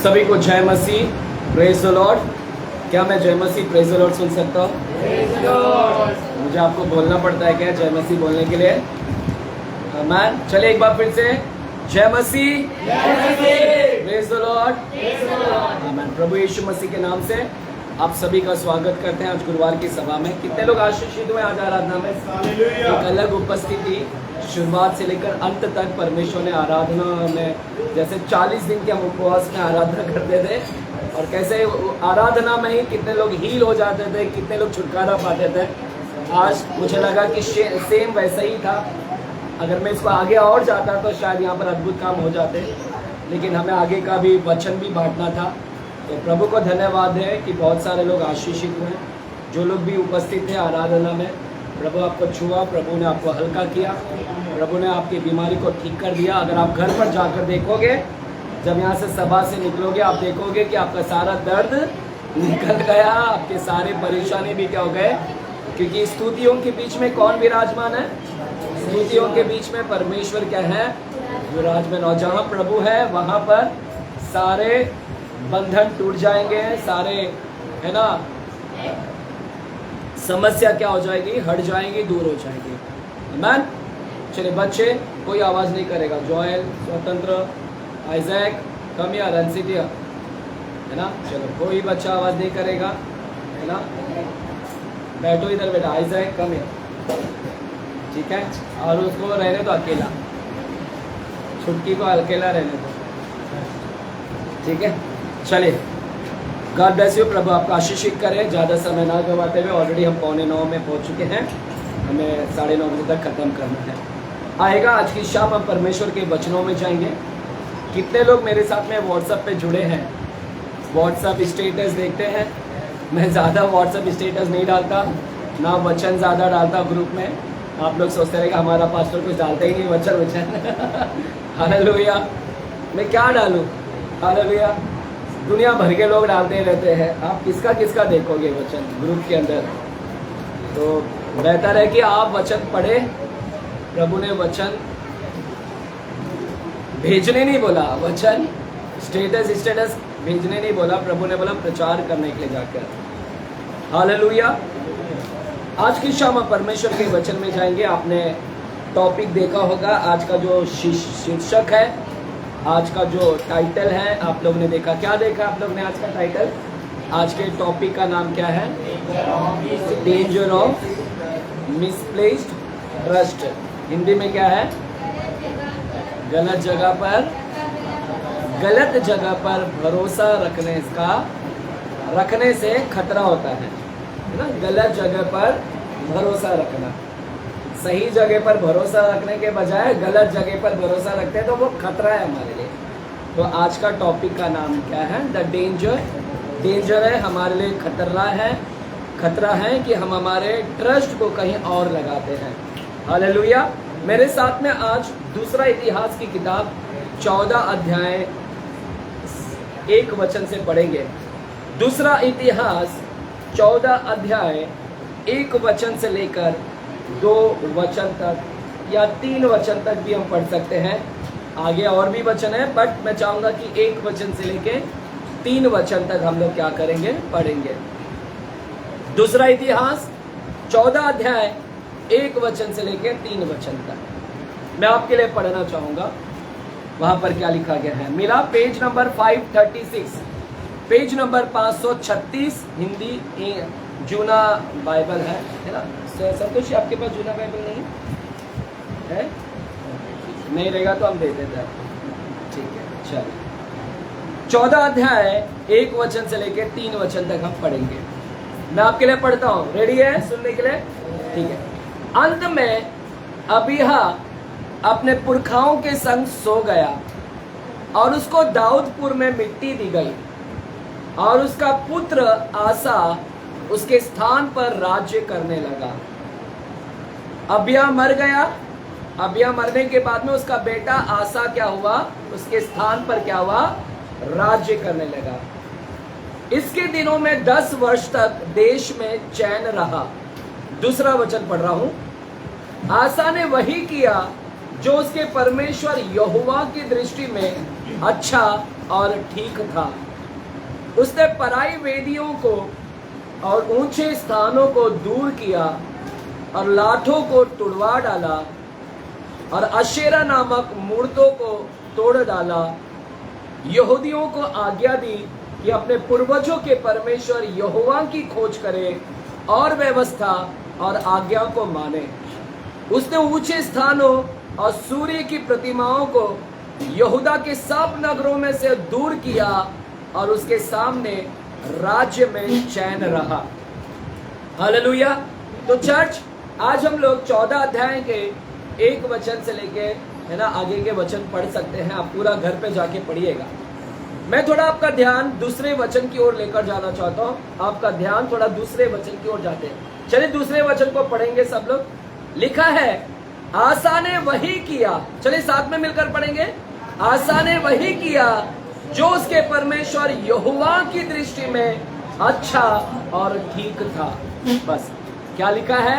सभी को जय मसीह, प्रेज द लॉर्ड। क्या मैं जय मसीह प्रेज द लॉर्ड सुन सकता हूँ? मुझे आपको बोलना पड़ता है क्या जय मसीह बोलने के लिए? आमीन। चलिए एक बार फिर से जय मसीह, प्रेज द लॉर्ड। आमीन। प्रभु यीशु मसीह के नाम से आप सभी का स्वागत करते हैं आज गुरुवार की सभा में। कितने लोग आशीषित हुए आज आराधना में? एक अलग उपस्थिति, शुरुआत से लेकर अंत तक परमेश्वर ने आराधना में, जैसे 40 दिन के हम उपवास में आराधना करते थे और कैसे आराधना में ही कितने लोग हील हो जाते थे, कितने लोग छुटकारा पाते थे। आज मुझे लगा कि सेम वैसा ही था। अगर मैं इसको आगे और जाता तो शायद यहाँ पर अद्भुत काम हो जाते, लेकिन हमें आगे का भी वचन भी बांटना था। तो प्रभु को धन्यवाद है कि बहुत सारे लोग आशीषित हुए। जो लोग भी उपस्थित थे आराधना में, प्रभु आपको छुआ, प्रभु ने आपको हल्का किया, प्रभु ने आपकी बीमारी को ठीक कर दिया। अगर आप घर पर जाकर देखोगे, जब यहाँ से सभा से निकलोगे, आप देखोगे कि आपका सारा दर्द निकल गया, आपके सारे परेशानी भी क्या हो गए, क्योंकि स्तुतियों के बीच में कौन विराजमान है? स्तुतियों के बीच में परमेश्वर क्या है? विराजमान। और जहाँ प्रभु है वहाँ पर सारे बंधन टूट जाएंगे, सारे है ना समस्या क्या हो जाएगी? हट जाएंगी, दूर हो जाएगी। आमीन। चलिए बच्चे, कोई आवाज नहीं करेगा। जॉयल, स्वतंत्र, आइजैक, कम या रनसिटिया, है ना? चलो कोई बच्चा आवाज नहीं करेगा, है ना? बैठो इधर बेटा। आइजैक कम या, ठीक है? और उसको रहने दो अकेला, छुटकी को अकेला रहने दो, ठीक है? चलिए, गॉड ब्लेस यू। प्रभु आपको आशीषित करे। ज़्यादा समय ना गवाते हुए, ऑलरेडी हम 8:45 में पहुंच चुके हैं, हमें 9:30 बजे तक ख़त्म करना है। आएगा आज की शाम हम परमेश्वर के वचनों में जाएंगे। कितने लोग मेरे साथ में व्हाट्सएप पे जुड़े हैं? व्हाट्सएप स्टेटस देखते हैं? मैं ज़्यादा व्हाट्सएप स्टेटस नहीं डालता, ना वचन ज़्यादा डालता ग्रुप में। आप लोग सोचते रहेगा हमारा पास्टर कुछ डालता ही नहीं वचन हालेलुया। मैं क्या डालूँ? हालेलुया। दुनिया भर के लोग डालते रहते हैं, आप किसका किसका देखोगे वचन ग्रुप के अंदर? तो बेहतर है कि आप वचन पढ़े। प्रभु ने वचन भेजने नहीं बोला, वचन स्टेटस भेजने नहीं बोला, प्रभु ने बोला प्रचार करने के लिए जाकर। हालेलुया। आज की शाम हम परमेश्वर के वचन में जाएंगे। आपने टॉपिक देखा होगा, आज का जो शीर्षक है, आज का जो टाइटल है, आप लोग ने देखा। क्या देखा आप लोग ने आज का टाइटल? आज के टॉपिक का नाम क्या है? Danger of misplaced trust. Hindi में क्या है? गलत जगह पर भरोसा रखने से खतरा होता है ना? गलत जगह पर भरोसा रखना। सही जगह पर भरोसा रखने के बजाय गलत जगह पर भरोसा रखते हैं तो वो खतरा है हमारे लिए। तो आज का टॉपिक का नाम क्या है? द डेंजर है, हमारे लिए खतरा है कि हम हमारे ट्रस्ट को कहीं और लगाते हैं। हालेलुया। मेरे साथ में आज दूसरा इतिहास की किताब 14 अध्याय 1 वचन से पढ़ेंगे। दूसरा इतिहास 14 अध्याय 1 वचन से लेकर 2 वचन तक या 3 वचन तक भी हम पढ़ सकते हैं। आगे और भी वचन है, बट मैं चाहूंगा कि 1 वचन से लेके 3 वचन तक हम लोग क्या करेंगे? पढ़ेंगे। दूसरा इतिहास 14 अध्याय 1 वचन से लेके 3 वचन तक मैं आपके लिए पढ़ना चाहूंगा। वहां पर क्या लिखा गया है? मेरा page number 536, page number 536 Hindi जूना बाइबल है ना? संतोष, आपके पास जूना बाइबल नहीं है? नहीं रहेगा तो हम दे देते हैं, ठीक है? चलिए 14 अध्याय 1 वचन से लेकर 3 वचन तक हम पढ़ेंगे। मैं आपके लिए पढ़ता हूँ। रेडी है सुनने के लिए? ठीक है। अंत में अबीहा अपने पुरखाओं के संग सो गया और उसको दाऊदपुर में मिट्टी दी गई और उसका पुत्र आसा उसके स्थान पर राज्य करने लगा। अबिया मर गया। अबिया मरने के बाद में उसका बेटा आसा क्या हुआ? उसके स्थान पर क्या हुआ? राज्य करने लगा। इसके दिनों में 10 वर्ष तक देश में चैन रहा। दूसरा वचन पढ़ रहा हूं। आसा ने वही किया जो उसके परमेश्वर यहोवा की दृष्टि में अच्छा और ठीक था। उसने पराई वेदियों को और ऊंचे स्थानों को दूर किया और लाठों को तुड़वा डाला और अशेरा नामक मूर्तों को तोड़ डाला। यहूदियों को आज्ञा दी कि अपने पूर्वजों के परमेश्वर यहोवा की खोज करे और व्यवस्था और आज्ञा को माने। उसने ऊंचे स्थानों और सूर्य की प्रतिमाओं को यहूदा के सब नगरों में से दूर किया और उसके सामने राज्य में चैन रहा। हालेलुया। तो चर्च, आज हम लोग 14 अध्याय के 1 वचन से लेके है ना आगे के वचन पढ़ सकते हैं। आप पूरा घर पे जाके पढ़िएगा। मैं थोड़ा आपका ध्यान दूसरे वचन की ओर लेकर जाना चाहता हूँ। आपका ध्यान थोड़ा दूसरे वचन की ओर जाते हैं। चलिए दूसरे वचन को पढ़ेंगे सब लोग। लिखा है, आसा ने वही किया। चलिए साथ में मिलकर पढ़ेंगे। आसा ने वही किया जो उसके परमेश्वर यहोवा की दृष्टि में अच्छा और ठीक था। बस क्या लिखा है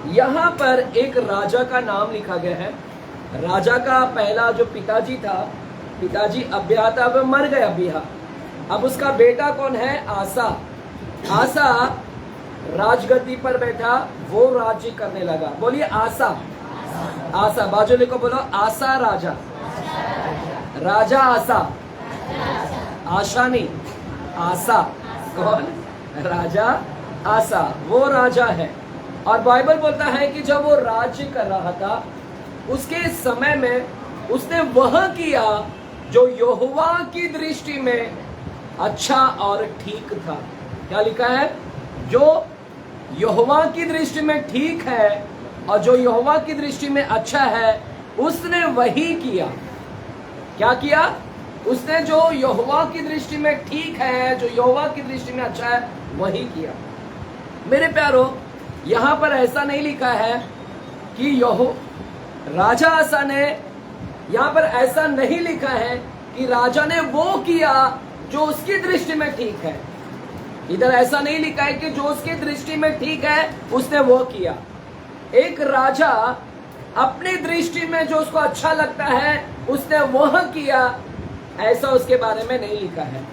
यहाँ पर? एक राजा का नाम लिखा गया है। राजा का पहला जो पिताजी था, पिताजी अब्याह था, वह मर गया अब्याह। अब उसका बेटा कौन है? आसा। आसा राजगद्दी पर बैठा, वो राज्य करने लगा। बोलिए आसा। आसा बाजू लिखो, बोलो आसा राजा। राजा आसा, आशा नहीं, आसा। कौन? राजा आसा, वो राजा है। और बाइबल बोलता है कि जब वो राज्य कर रहा था उसके समय में उसने वह किया जो यहोवा की दृष्टि में अच्छा और ठीक था। क्या लिखा है? जो यहोवा की दृष्टि में ठीक है और जो यहोवा की दृष्टि में अच्छा है, उसने वही किया। क्या किया? उसने जो यहोवा की दृष्टि में ठीक है, जो यहोवा की दृष्टि में अच्छा है, वही किया। मेरे प्यारो, यहां पर ऐसा नहीं लिखा है कि राजा आसा ने, यहां पर ऐसा नहीं लिखा है कि राजा ने वो किया जो उसकी दृष्टि में ठीक है। इधर ऐसा नहीं लिखा है कि जो उसकी दृष्टि में ठीक है उसने वो किया। एक राजा अपनी दृष्टि में जो उसको अच्छा लगता है उसने वह किया, ऐसा उसके बारे में नहीं लिखा है।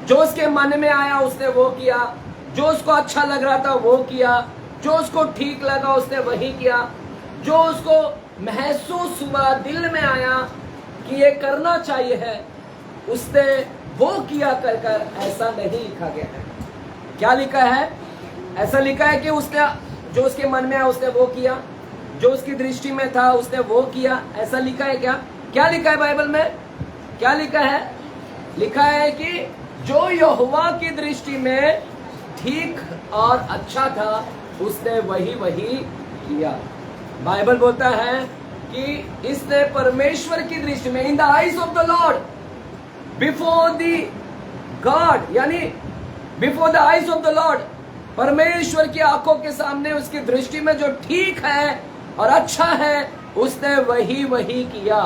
जो उसके मन में आया उसने वो किया, जो उसको अच्छा लग रहा था वो किया, जो उसको ठीक लगा उसने वही किया, जो उसको महसूस हुआ, दिल में आया कि ये करना चाहिए है, उसने वो किया कर ऐसा नहीं लिखा गया है। क्या लिखा है? ऐसा लिखा है कि उसने जो उसके मन में आया उसने वो किया, जो उसकी दृष्टि में था उसने वो किया। ऐसा लिखा है क्या? क्या लिखा है बाइबल में? क्या लिखा है? लिखा है कि जो यहोवा की दृष्टि में ठीक और अच्छा था उसने वही किया। बाइबल बोलता है कि इसने परमेश्वर की दृष्टि में, in the eyes of the Lord, before the God, यानी before the eyes of the Lord, परमेश्वर की आंखों के सामने उसकी दृष्टि में जो ठीक है और अच्छा है उसने वही किया।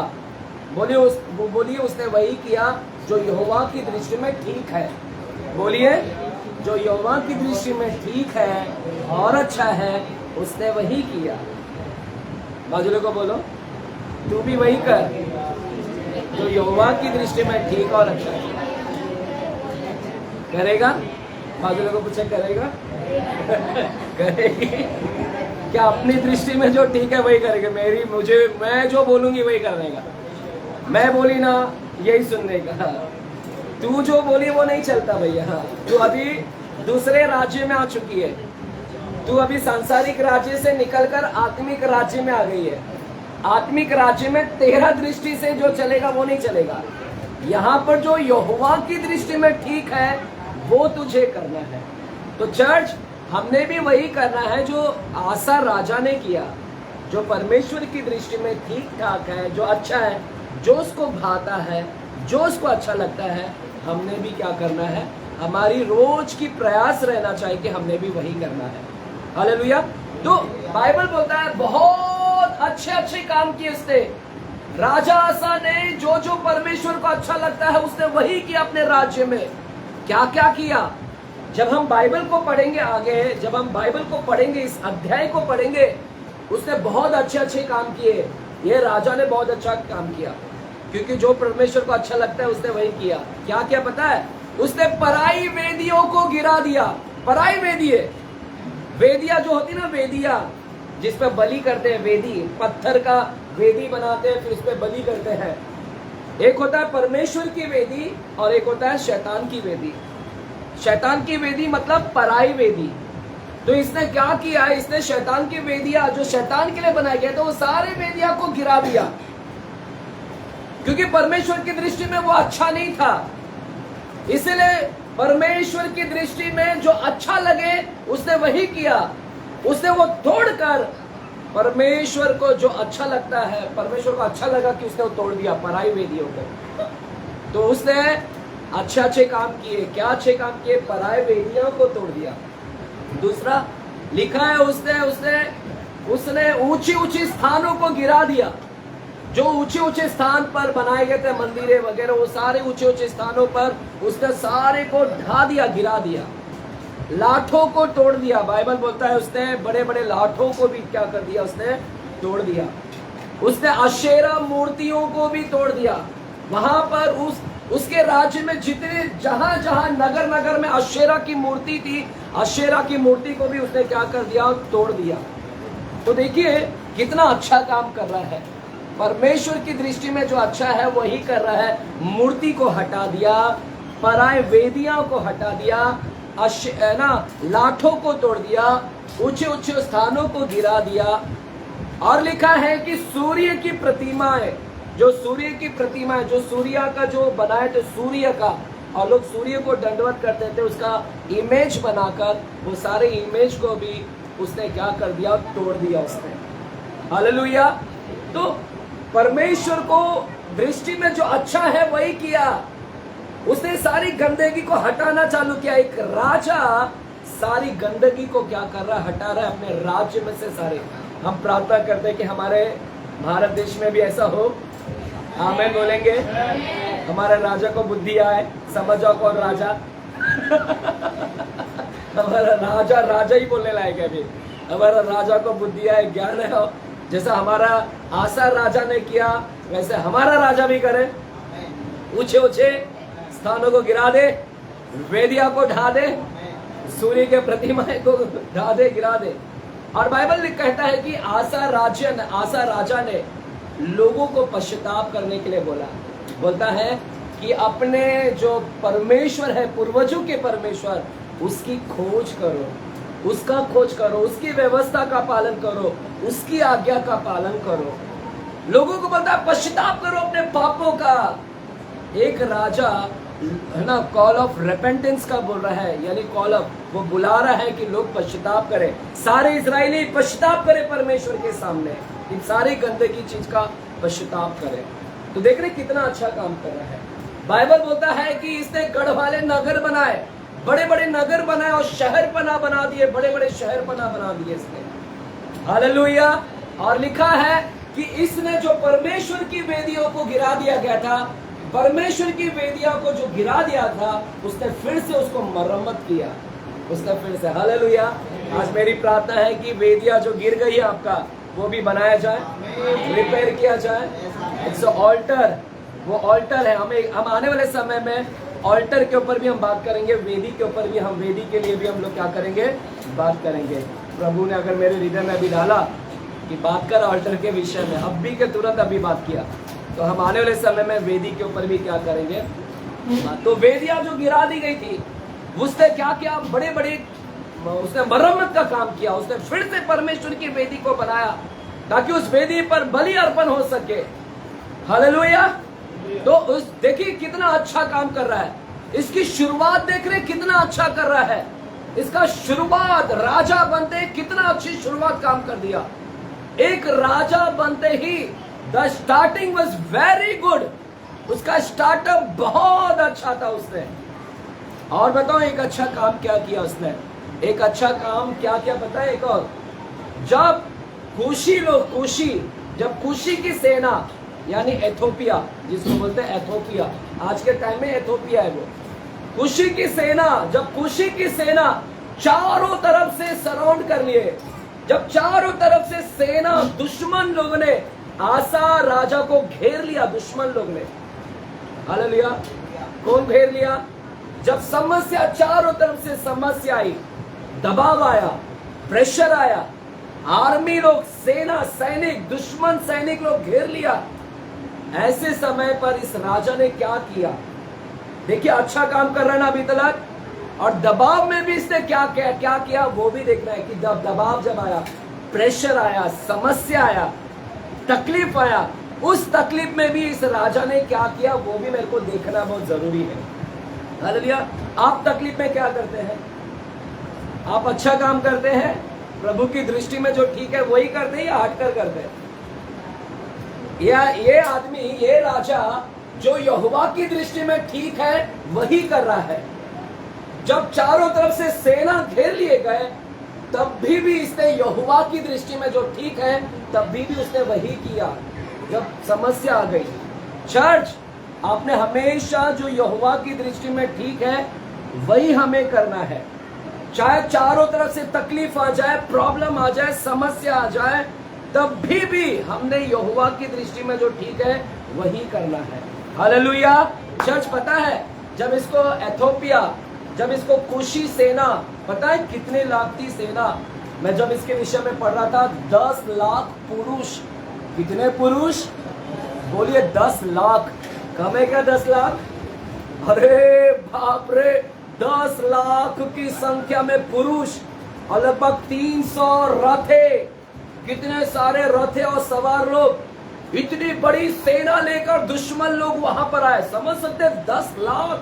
बोलिए उसने वही किया जो यहोवा की दृष्टि में ठीक है। बोलिए, जो यहोवा की दृष्टि में ठीक है और अच्छा है उसने वही किया। बाजुले को बोलो, तू भी वही कर जो यहोवा की दृष्टि में ठीक और अच्छा है। करेगा? बाजुले को पूछे, करेगा? करेगी? क्या अपनी दृष्टि में जो ठीक है वही करेगा? मैं जो बोलूंगी वही करने का। मैं बोली ना यही सुनने का। तू जो बोली वो नहीं चलता भैया। तू अभी दूसरे राज्य में आ चुकी है। तू अभी सांसारिक राज्य से निकलकर आत्मिक राज्य में आ गई है। आत्मिक राज्य में तेरा दृष्टि से जो चलेगा वो नहीं चलेगा। यहाँ पर जो यहोवा की दृष्टि में ठीक है वो तुझे करना है। तो चर्च, हमने भी वही करना है जो आसा राजा ने किया, जो परमेश्वर की दृष्टि में ठीक ठाक है, जो अच्छा है, जो उसको भाता है, जो उसको अच्छा लगता है, हमने भी क्या करना है? हमारी रोज की प्रयास रहना चाहिए कि हमने भी वही करना है। हालेलुया। तो बाइबल बोलता है बहुत अच्छे काम किए उसने। राजा आसा ने जो परमेश्वर को अच्छा लगता है उसने वही किया अपने राज्य में। क्या क्या किया? जब हम बाइबल को पढ़ेंगे आगे, जब हम बाइबल को पढ़ेंगे, इस अध्याय को पढ़ेंगे, उसने बहुत अच्छे काम किए। ये राजा ने बहुत अच्छा काम किया। क्योंकि जो परमेश्वर को अच्छा लगता है उसने वही किया। क्या क्या पता है? उसने पराई वेदियों को गिरा दिया। पराई वेदिया जो होती ना, वेदिया जिसपे बलि करते हैं, वेदी पत्थर का वेदी बनाते हैं, फिर उस पे बलि करते हैं। एक होता है परमेश्वर की वेदी और एक होता है शैतान की वेदी। शैतान की वेदी मतलब पराई वेदी। तो इसने क्या किया? इसने शैतान की वेदियां जो शैतान के लिए बनाई गई तो वो सारे वेदियां को गिरा दिया, क्योंकि परमेश्वर की दृष्टि में वो अच्छा नहीं था। इसलिए परमेश्वर की दृष्टि में जो अच्छा लगे उसने वही किया। उसने वो तोड़कर परमेश्वर को जो अच्छा लगता है, परमेश्वर को अच्छा लगा कि उसने वो तोड़ दिया पराई वेदियों को। तो उसने अच्छे काम किए। क्या अच्छे काम किए? पराई वेदियों को तोड़ दिया। दूसरा लिखा है उसने ऊंची ऊंची स्थानों को गिरा दिया। जो ऊंचे ऊंचे स्थान पर बनाए गए थे मंदिरें वगैरह, वो सारे ऊंचे ऊंचे स्थानों पर उसने सारे को ढा दिया, गिरा दिया। लाठों को तोड़ दिया। बाइबल बोलता है उसने बड़े बड़े लाठों को भी क्या कर दिया? उसने तोड़ दिया। उसने अशेरा मूर्तियों को भी तोड़ दिया। वहां पर उसके राज्य में जितने जहां जहां नगर नगर में अशेरा की मूर्ति थी, अशेरा की मूर्ति को भी उसने क्या कर दिया? तोड़ दिया। तो देखिए कितना अच्छा काम कर रहा है। परमेश्वर की दृष्टि में जो अच्छा है वही कर रहा है। मूर्ति को हटा दिया, पराय वेदियों को हटा दिया, लाठों को तोड़ दिया, ऊंचे ऊंचे स्थानों को गिरा दिया। और लिखा है कि सूर्य की प्रतिमाएं, जो सूर्य की प्रतिमाएं, जो सूर्य का जो बनाए थे सूर्य का, और लोग सूर्य को दंडवत करते थे, उसका इमेज बनाकर वो सारे इमेज को भी उसने क्या कर दिया? तोड़ दिया उसने। हालेलुया। तो परमेश्वर को दृष्टि में जो अच्छा है वही किया। उसने सारी गंदगी को हटाना चालू किया। एक राजा सारी गंदगी को क्या कर रहा है? हटा रहा है अपने राज्य में से सारे। हम प्रार्थना करते हैं कि हमारे भारत देश में भी ऐसा हो। आमीन बोलेंगे। हमारे राजा को बुद्धि आए। समझो कौन राजा? हमारा राजा राजा ही बोलने लायक है अभी। हमारा राजा को बुद्धि आए, ज्ञान है। जैसा हमारा आसा राजा ने किया वैसे हमारा राजा भी करे। ऊंचे ऊंचे स्थानों को गिरा दे, वेदिया को ढा दे, सूर्य के प्रतिमाएं को ढा दे, गिरा दे। और बाइबल कहता है कि आसा राजा ने लोगों को पश्चाताप करने के लिए बोलता है कि अपने जो परमेश्वर है, पूर्वजों के परमेश्वर, उसकी खोज करो, उसका खोज करो, उसकी व्यवस्था का पालन करो, उसकी आज्ञा का पालन करो। लोगों को बोलता है पश्चाताप करो अपने पापों का। एक राजा है ना, कॉल ऑफ रेपेंटेंस का बोल रहा है, यानी कॉल ऑफ, वो बुला रहा है कि लोग पश्चाताप करें। सारे इजरायली पश्चाताप करें परमेश्वर के सामने, इन सारी गंदगी चीज का पश्चाताप करें। तो देख रहे कितना अच्छा काम कर रहा है। बाइबल बोलता है कि इसने गढ़ वाले नगर बनाए, बड़े बड़े नगर बनाए और शहरपना बना दिए, बड़े बड़े शहरपना बना दिए इसने। हालेलुया। और लिखा है कि इसने जो परमेश्वर की वेदियों को गिरा दिया गया था, परमेश्वर की वेदियों को जो गिरा दिया था, उसने फिर से उसको मरम्मत किया, उसने फिर से। हालेलुया। आज मेरी प्रार्थना है कि वेदियां जो गिर गई है आपका, वो भी बनाया जाए, रिपेयर किया जाए। इट्स ऑल्टर, वो ऑल्टर है। हम आने वाले समय में ऑल्टर के ऊपर भी हम बात करेंगे, वेदी के ऊपर भी हम, वेदी के लिए भी हम लोग क्या करेंगे? बात करेंगे। प्रभु ने अगर मेरे हृदय में अभी डाला कि बात कर ऑल्टर के विषय में, अभी के तुरंत अभी बात किया, तो हम आने वाले समय में वेदी के ऊपर भी क्या करेंगे? तो वेदियां जो गिरा दी गई थी, उसने क्या किया? बड़े बड़े उसने मरम्मत का काम किया। उसने फिर से परमेश्वर की वेदी को बनाया ताकि उस वेदी पर बलि अर्पण हो सके। हालेलुया। तो उस देखिए कितना अच्छा काम कर रहा है। इसकी शुरुआत देख रहे कितना अच्छा कर रहा है। इसका शुरुआत राजा बनते कितना अच्छी शुरुआत काम कर दिया। एक राजा बनते ही the starting was very good. उसका स्टार्टअप बहुत अच्छा था उसने। और बताओ एक अच्छा काम क्या किया उसने? एक अच्छा काम क्या क्या पता है? एक और, जब कुशी की सेना, यानी एथोपिया जिसको बोलते हैं एथोपिया, आज के टाइम में एथोपिया है वो, कुशी की सेना, जब कुशी की सेना चारों तरफ से सराउंड कर लिए, जब चारों तरफ से सेना दुश्मन लोगों ने आसा राजा को घेर लिया दुश्मन लोग ने। हालेलुया। कौन घेर लिया? जब समस्या चारों तरफ से समस्या आई, दबाव आया, प्रेशर आया, आर्मी लोग, सेना, सैनिक, दुश्मन सैनिक लोग घेर लिया, ऐसे समय पर इस राजा ने क्या किया? देखिए, अच्छा काम कर रहा है ना अभी तक, और दबाव में भी इसने क्या किया वो भी देखना है कि जब दबाव जब आया, प्रेशर आया, समस्या आया, तकलीफ आया, उस तकलीफ में भी इस राजा ने क्या किया वो भी मेरे को देखना बहुत जरूरी है। हालेलुया। आप तकलीफ में क्या करते हैं? आप अच्छा काम करते हैं, प्रभु की दृष्टि में जो ठीक है वही करते हैं या हटकर करते हैं? या ये आदमी, ये राजा जो यहोवा की दृष्टि में ठीक है वही कर रहा है। जब चारों तरफ से सेना घेर लिए गए तब भी इसने यहोवा की दृष्टि में जो ठीक है तब भी उसने वही किया जब समस्या आ गई। चर्च, आपने हमेशा जो यहोवा की दृष्टि में ठीक है वही हमें करना है। चाहे चारों तरफ से तकलीफ आ जाए, प्रॉब्लम आ जाए, समस्या आ जाए, तब भी हमने यहोवा की दृष्टि में जो ठीक है वही करना है। हालेलुया। चर्च, पता है जब इसको एथोपिया, जब इसको कुशी सेना, पता है कितने लाख थी सेना? मैं जब इसके विषय में पढ़ रहा था, 10 लाख पुरुष। कितने पुरुष? बोलिए 10 लाख। कम है क्या 10 लाख? अरे बाप रे, 10 लाख की संख्या में पुरुष और लगभग 300 रथे। कितने सारे रथे और सवार लोग, इतनी बड़ी सेना लेकर दुश्मन लोग वहां पर आए। समझ सकते? 10 लाख,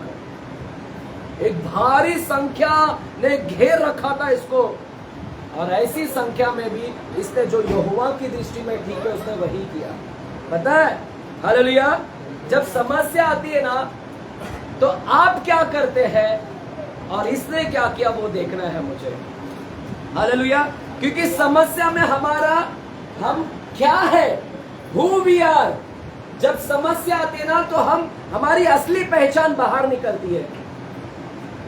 एक भारी संख्या ने घेर रखा था इसको, और ऐसी संख्या में भी इसने जो यहोवा की दृष्टि में ठीक है उसने वही किया। पता है? हालेलुया। जब समस्या आती है ना तो आप क्या करते हैं और इसने क्या किया वो देखना है मुझे। हालेलुया। क्योंकि समस्या में हम क्या है, हु वी आर। जब समस्या आती है ना तो हमारी असली पहचान बाहर निकलती है।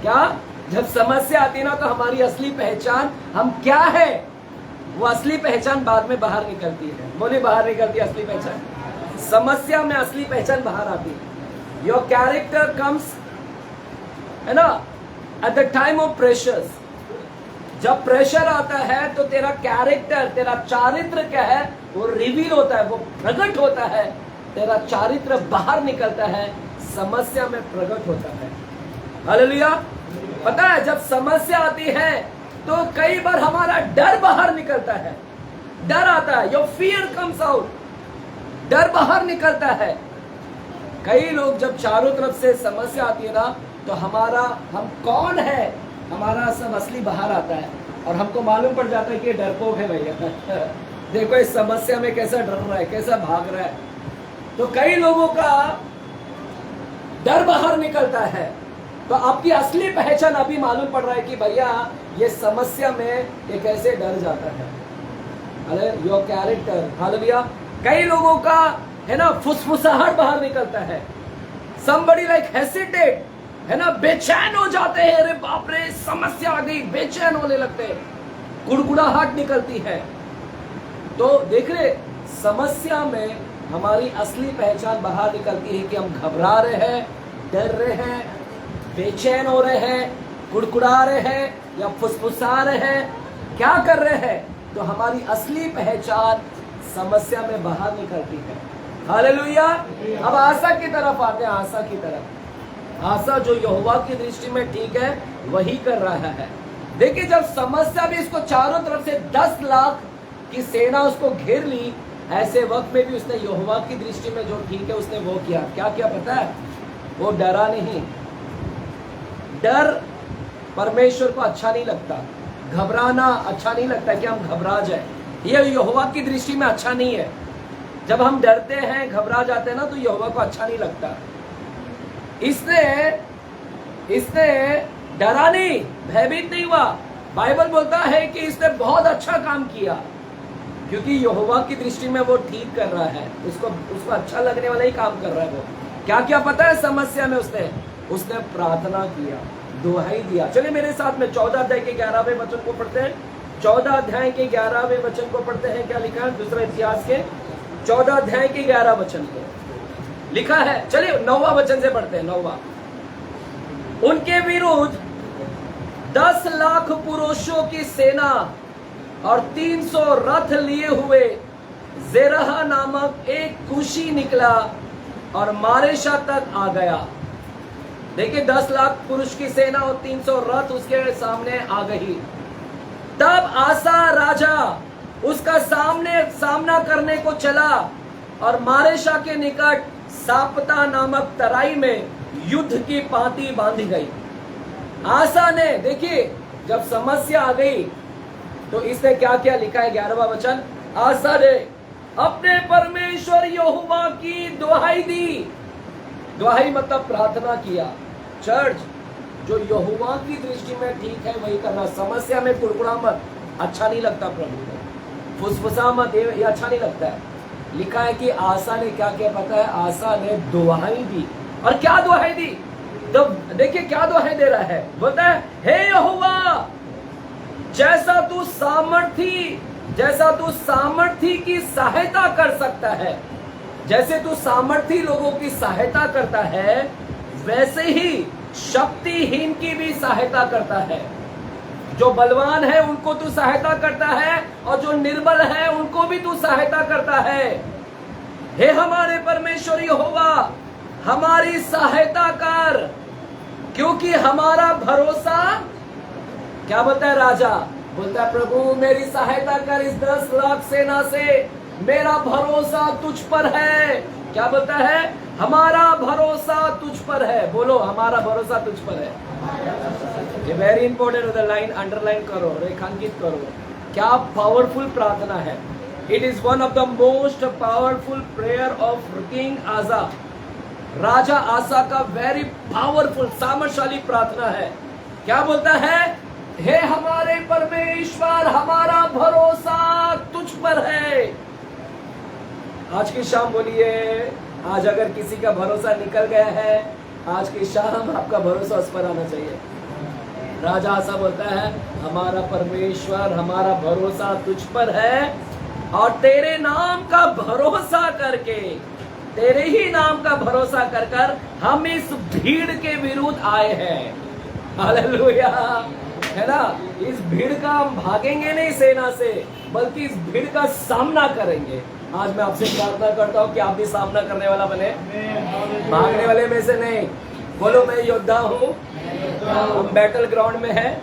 क्या? जब समस्या आती है ना तो हमारी असली पहचान, हम क्या है, वो असली पहचान बाद में बाहर निकलती है। बोलिए, बाहर निकलती है असली पहचान। समस्या में असली पहचान बाहर आती है। योर कैरेक्टर कम्स, है ना, at the time of pressures. जब प्रेशर आता है तो तेरा कैरेक्टर, तेरा चारित्र क्या है वो रिवील होता है, वो प्रकट होता है। तेरा चारित्र बाहर निकलता है, समस्या में प्रकट होता है। हालेलुया। पता है जब समस्या आती है तो कई बार हमारा डर बाहर निकलता है। डर आता है, योर फियर कम्स आउट। डर बाहर निकलता है। कई लोग जब चारों तरफ से समस्या आती है ना तो हम कौन है, हमारा सब असली बाहर आता है और हमको मालूम पड़ जाता है कि ये डरपोक है भैया। देखो इस समस्या में कैसा डर रहा है, कैसा भाग रहा है। तो कई लोगों का डर बाहर निकलता है। तो आपकी असली पहचान अभी मालूम पड़ रहा है कि भैया ये समस्या में ये कैसे डर जाता है। अरे योर कैरेक्टर। हालेलुया। कई लोगों का है ना फुसफुसाहट बाहर निकलता है। somebody like hesitate, है ना, बेचैन हो जाते हैं। अरे बाप रे, समस्या आ गई, बेचैन होने लगते हैं, गुड़गुड़ाहट निकलती है। तो देख रहे, समस्या में हमारी असली पहचान बाहर निकलती है कि हम घबरा रहे हैं, डर रहे हैं, बेचैन हो रहे हैं, गुड़गुड़ा रहे हैं या फुसफुसा रहे हैं, क्या कर रहे हैं। तो हमारी असली पहचान समस्या में बाहर निकलती है। हालेलुया। अब आशा की तरफ आते हैं। आशा की तरफ, आशा जो यहोवा की दृष्टि में ठीक है वही कर रहा है। देखिए जब समस्या भी इसको चारों तरफ से 10 लाख की सेना उसको घेर ली, ऐसे वक्त में भी उसने यहोवा की दृष्टि में जो ठीक है उसने वो किया। क्या किया पता है? वो डरा नहीं। डर परमेश्वर को अच्छा नहीं लगता, घबराना अच्छा नहीं लगता कि हम घबरा जाए। ये यहोवा की दृष्टि में अच्छा नहीं है। जब हम डरते हैं, घबरा जाते हैं ना तो यहोवा को अच्छा नहीं लगता। इसने डरा नहीं, भयभीत नहीं हुआ। बाइबल बोलता है कि इसने बहुत अच्छा काम किया क्योंकि यहोवा की दृष्टि में वो ठीक कर रहा है। उसको अच्छा लगने वाला ही काम कर रहा है। वो क्या क्या पता है? समस्या में उसने प्रार्थना किया, दुहाई दिया। चलिए मेरे साथ में 14 अध्याय के 11वें वचन को पढ़ते हैं। 14 अध्याय के 11वें वचन को पढ़ते हैं। क्या लिखा है? दूसरा इतिहास के 14 अध्याय की 11 वचन को लिखा है। चलिए 9वां वचन से पढ़ते हैं। 9वां, उनके विरुद्ध 10 लाख पुरुषों की सेना और 300 रथ लिए हुए जेरह नामक एक कुशी निकला और मारेशा तक आ गया। देखिए 10 लाख पुरुष की सेना और 300 रथ उसके सामने आ गई। तब आसा राजा उसका सामना करने को चला और मारेशा के निकट सापता नामक तराई में युद्ध की पांति बांधी गई। आसा ने, देखिए जब समस्या आ गई तो इसने क्या क्या लिखा है 11वां वचन, आसा ने अपने परमेश्वर यहोवा की दुहाई दी। दुहाई मतलब प्रार्थना किया। चर्च, जो यहोवा की दृष्टि में ठीक है वही करना। समस्या में कुड़कुड़ा मत, अच्छा नहीं लगता प्रभु को, फुसफुसा मत, ये अच्छा नहीं लगता है। लिखा है कि आसा ने क्या किया पता है, आसा ने दुहाई दी। और क्या दुहाई दी? तो देखिए क्या दुहाई दे रहा है, बोलता है हे यहोवा, जैसा तू सामर्थी की सहायता कर सकता है, जैसे तू सामर्थी लोगों की सहायता करता है, वैसे ही शक्तिहीन की भी सहायता करता है। जो बलवान है उनको तू सहायता करता है और जो निर्बल है उनको भी तू सहायता करता है। हे हमारे परमेश्वर यहोवा, हमारी सहायता कर, क्योंकि हमारा भरोसा, क्या बोलता है राजा, बोलता है प्रभु मेरी सहायता कर इस 10 लाख सेना से, मेरा भरोसा तुझ पर है। क्या बोलता है? हमारा भरोसा तुझ पर है। बोलो हमारा भरोसा तुझ पर है। ये वेरी इंपॉर्टेंट है, लाइन अंडरलाइन करो, रेखांकित करो। क्या पावरफुल प्रार्थना है। It is one of the most powerful prayer of king आसा। राजा आसा का वेरी पावरफुल सामर्थशाली प्रार्थना है। क्या बोलता है? हे हमारे परमेश्वर, हमारा भरोसा तुझ पर है। आज की शाम बोलिए, आज अगर किसी का भरोसा निकल गया है, आज की शाम आपका भरोसा उस पर आना चाहिए। राजा आसा बोलता है हमारा परमेश्वर, हमारा भरोसा तुझ पर है और तेरे नाम का भरोसा करके, तेरे ही नाम का भरोसा कर कर हम इस भीड़ के विरुद्ध आए हैं। हालेलुया, है ना। इस भीड़ का हम भागेंगे नहीं सेना से, बल्कि इस भीड़ का सामना करेंगे। आज मैं आपसे प्रार्थना करता हूँ कि आप भी सामना करने वाला बने, भागने वाले में से नहीं। बोलो मैं योद्धा हूँ। हम बैटल ग्राउंड में है,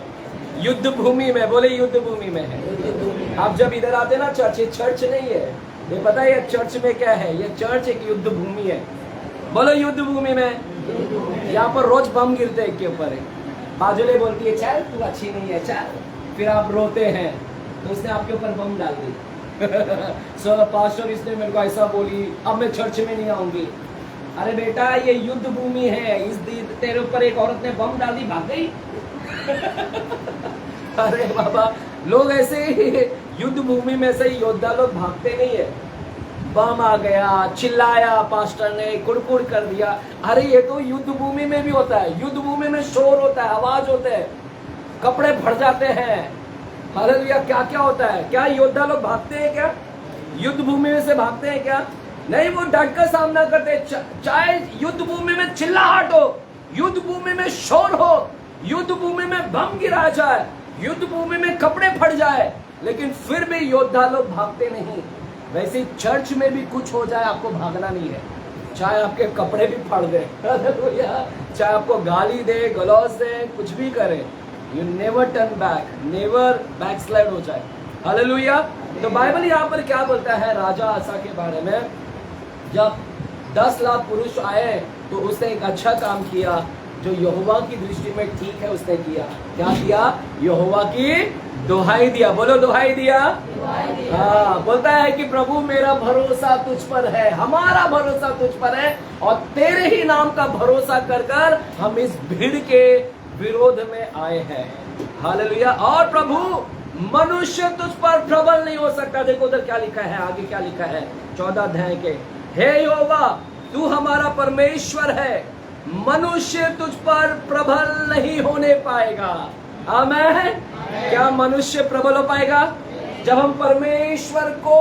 युद्ध भूमि में। बोले युद्ध भूमि में है। आप जब इधर आते ना चर्च, ये चर्च नहीं है, ये पता है ये चर्च में क्या है? ये चर्च एक युद्ध भूमि है। बोलो युद्ध भूमि में। यहाँ पर रोज बम गिरते हैं के ऊपर। बाजुले बोलती है चल तू अच्छी नहीं है चल, फिर आप रोते हैं तो उसने आपके ऊपर बम डाल दी। सर पास्टर इसने मेरे को ऐसा बोली, अब मैं चर्च में नहीं आऊंगी। अरे बेटा ये युद्ध भूमि है, इस तेरे ऊपर एक औरत ने बम डाल दी, भाग गई। अरे बाबा, लोग ऐसे ही युद्ध भूमि में से योद्धा लोग भागते नहीं है। बम आ गया, चिल्लाया पास्टर ने, कुड़कुड़ कर दिया। अरे ये तो युद्ध भूमि में भी होता है। युद्ध भूमि में शोर होता है, आवाज होते हैं, कपड़े फट जाते हैं। हालेलुया। क्या क्या होता है? क्या योद्धा लोग भागते हैं क्या? युद्ध भूमि में से भागते हैं क्या? नहीं, वो डट कर सामना करते। चाहे युद्ध भूमि में चिल्लाहट हो, युद्ध भूमि में शोर हो, युद्ध भूमि में बम गिराया जाए, युद्ध भूमि में कपड़े फट जाए, लेकिन फिर भी योद्धा लोग भागते नहीं। वैसे चर्च में भी कुछ हो जाए, आपको भागना नहीं है। चाहे आपके कपड़े भी फाड़ दे, चाहे आपको गाली दे, गलौज दे, कुछ भी करे, you never turn back, never backslide हो जाए। हालेलुया। तो बाइबल यहाँ पर क्या बोलता है राजा आसा के बारे में? जब 10 लाख पुरुष आए तो उसने एक अच्छा काम किया, जो यहोवा की दृष्टि में ठीक है उसने किया। क्या किया? यहोवा की दुहाई दिया। बोलो दुहाई दिया। हाँ, बोलता है कि प्रभु मेरा भरोसा तुझ पर है, हमारा भरोसा तुझ पर है और तेरे ही नाम का भरोसा कर कर हम इस भीड़ के विरोध में आए हैं। हालेलुया। और प्रभु मनुष्य तुझ पर प्रबल नहीं हो सकता। देखो उधर क्या लिखा है, आगे क्या लिखा है 14 अध्याय के। हे यहोवा, तू हमारा परमेश्वर है, मनुष्य तुझ पर प्रबल नहीं होने पाएगा। आमीन। क्या मनुष्य प्रबल हो पाएगा? जब हम परमेश्वर को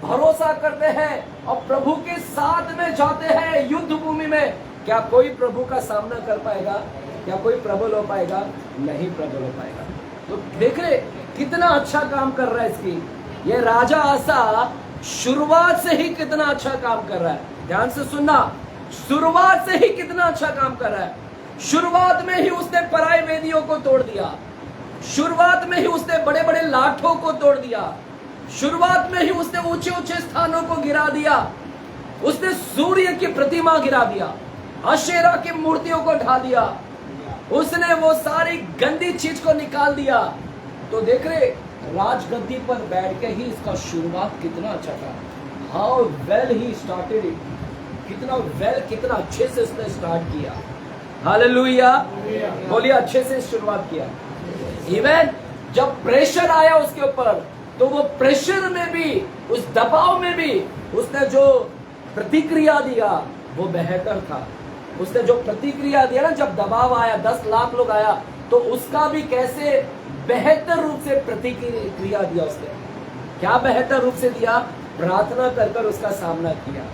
भरोसा करते हैं और प्रभु के साथ में जाते हैं युद्ध भूमि में, क्या कोई प्रभु का सामना कर पाएगा? क्या कोई प्रबल हो पाएगा? नहीं प्रबल हो पाएगा। तो देख रहे कितना अच्छा काम कर रहा है इसकी ये राजा आसा, शुरुआत से ही कितना अच्छा काम कर रहा है। ध्यान से सुनना, शुरुआत से ही कितना अच्छा काम कर रहा है। शुरुआत में ही उसने पराई वेदियों को तोड़ दिया, शुरुआत में ही उसने बड़े बड़े लाठों को तोड़ दिया, शुरुआत में ही उसने ऊंचे ऊंचे स्थानों को गिरा दिया, उसने सूर्य की प्रतिमा गिरा दिया, अशेरा की मूर्तियों को ढा दिया, उसने वो सारी गंदी चीज को निकाल दिया। तो देख रहे राजगद्दी पर बैठ के ही इसका शुरुआत कितना अच्छा था। How well he started it, कितना अच्छे से उसने स्टार्ट किया। हालेलुया, बोलिए अच्छे से शुरुआत किया। इवन जब प्रेशर आया उसके ऊपर, तो वो प्रेशर में भी, उस दबाव में भी उसने जो प्रतिक्रिया दिया वो बेहतर था। उसने जो प्रतिक्रिया दिया ना, जब दबाव आया 10 लाख लोग आया, तो उसका भी कैसे बेहतर रूप से प्रतिक्रिया दिया उसने। क्या बेहतर रूप से दिया? प्रार्थना कर कर उसका सामना किया।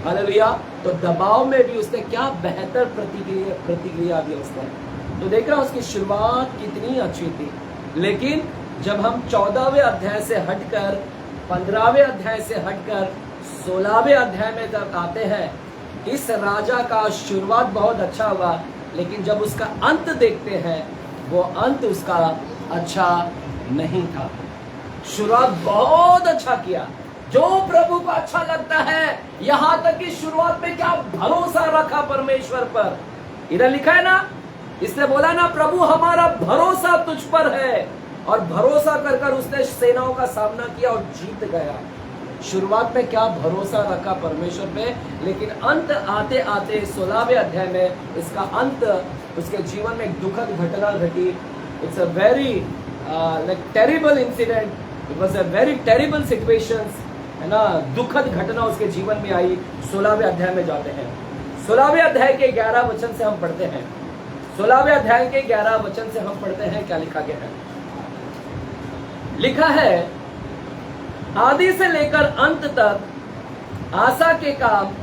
हालेलुया। तो दबाव में भी उसने क्या बेहतर प्रतिक्रिया दी उसने। तो देख रहा उसकी शुरुआत कितनी अच्छी थी। लेकिन जब हम 14वें अध्याय से हटकर 15वें अध्याय से हटकर 16वें अध्याय में जब आते हैं, इस राजा का शुरुआत बहुत अच्छा हुआ, लेकिन जब उसका अंत देखते हैं वो अंत उसका अच्छा नहीं था। शुरुआत बहुत अच्छा किया, जो प्रभु को अच्छा लगता है, यहां तक कि शुरुआत में क्या भरोसा रखा परमेश्वर पर। इधर लिखा है ना, इसने बोला ना प्रभु हमारा भरोसा तुझ पर है, और भरोसा कर कर उसने सेनाओं का सामना किया और जीत गया। शुरुआत में क्या भरोसा रखा परमेश्वर पे, लेकिन अंत आते आते 16वें अध्याय में इसका अंत, उसके जीवन में एक दुखद घटना घटी। It's a very like terrible incident, it was a very terrible situations, है ना। दुखद घटना उसके जीवन में आई। 16वें अध्याय में जाते हैं। 16वें अध्याय के 11 वचन से हम पढ़ते हैं। 16वें अध्याय के 11 वचन से हम पढ़ते हैं, क्या लिखा गया है। लिखा है, आदि से लेकर अंत तक आसा के काम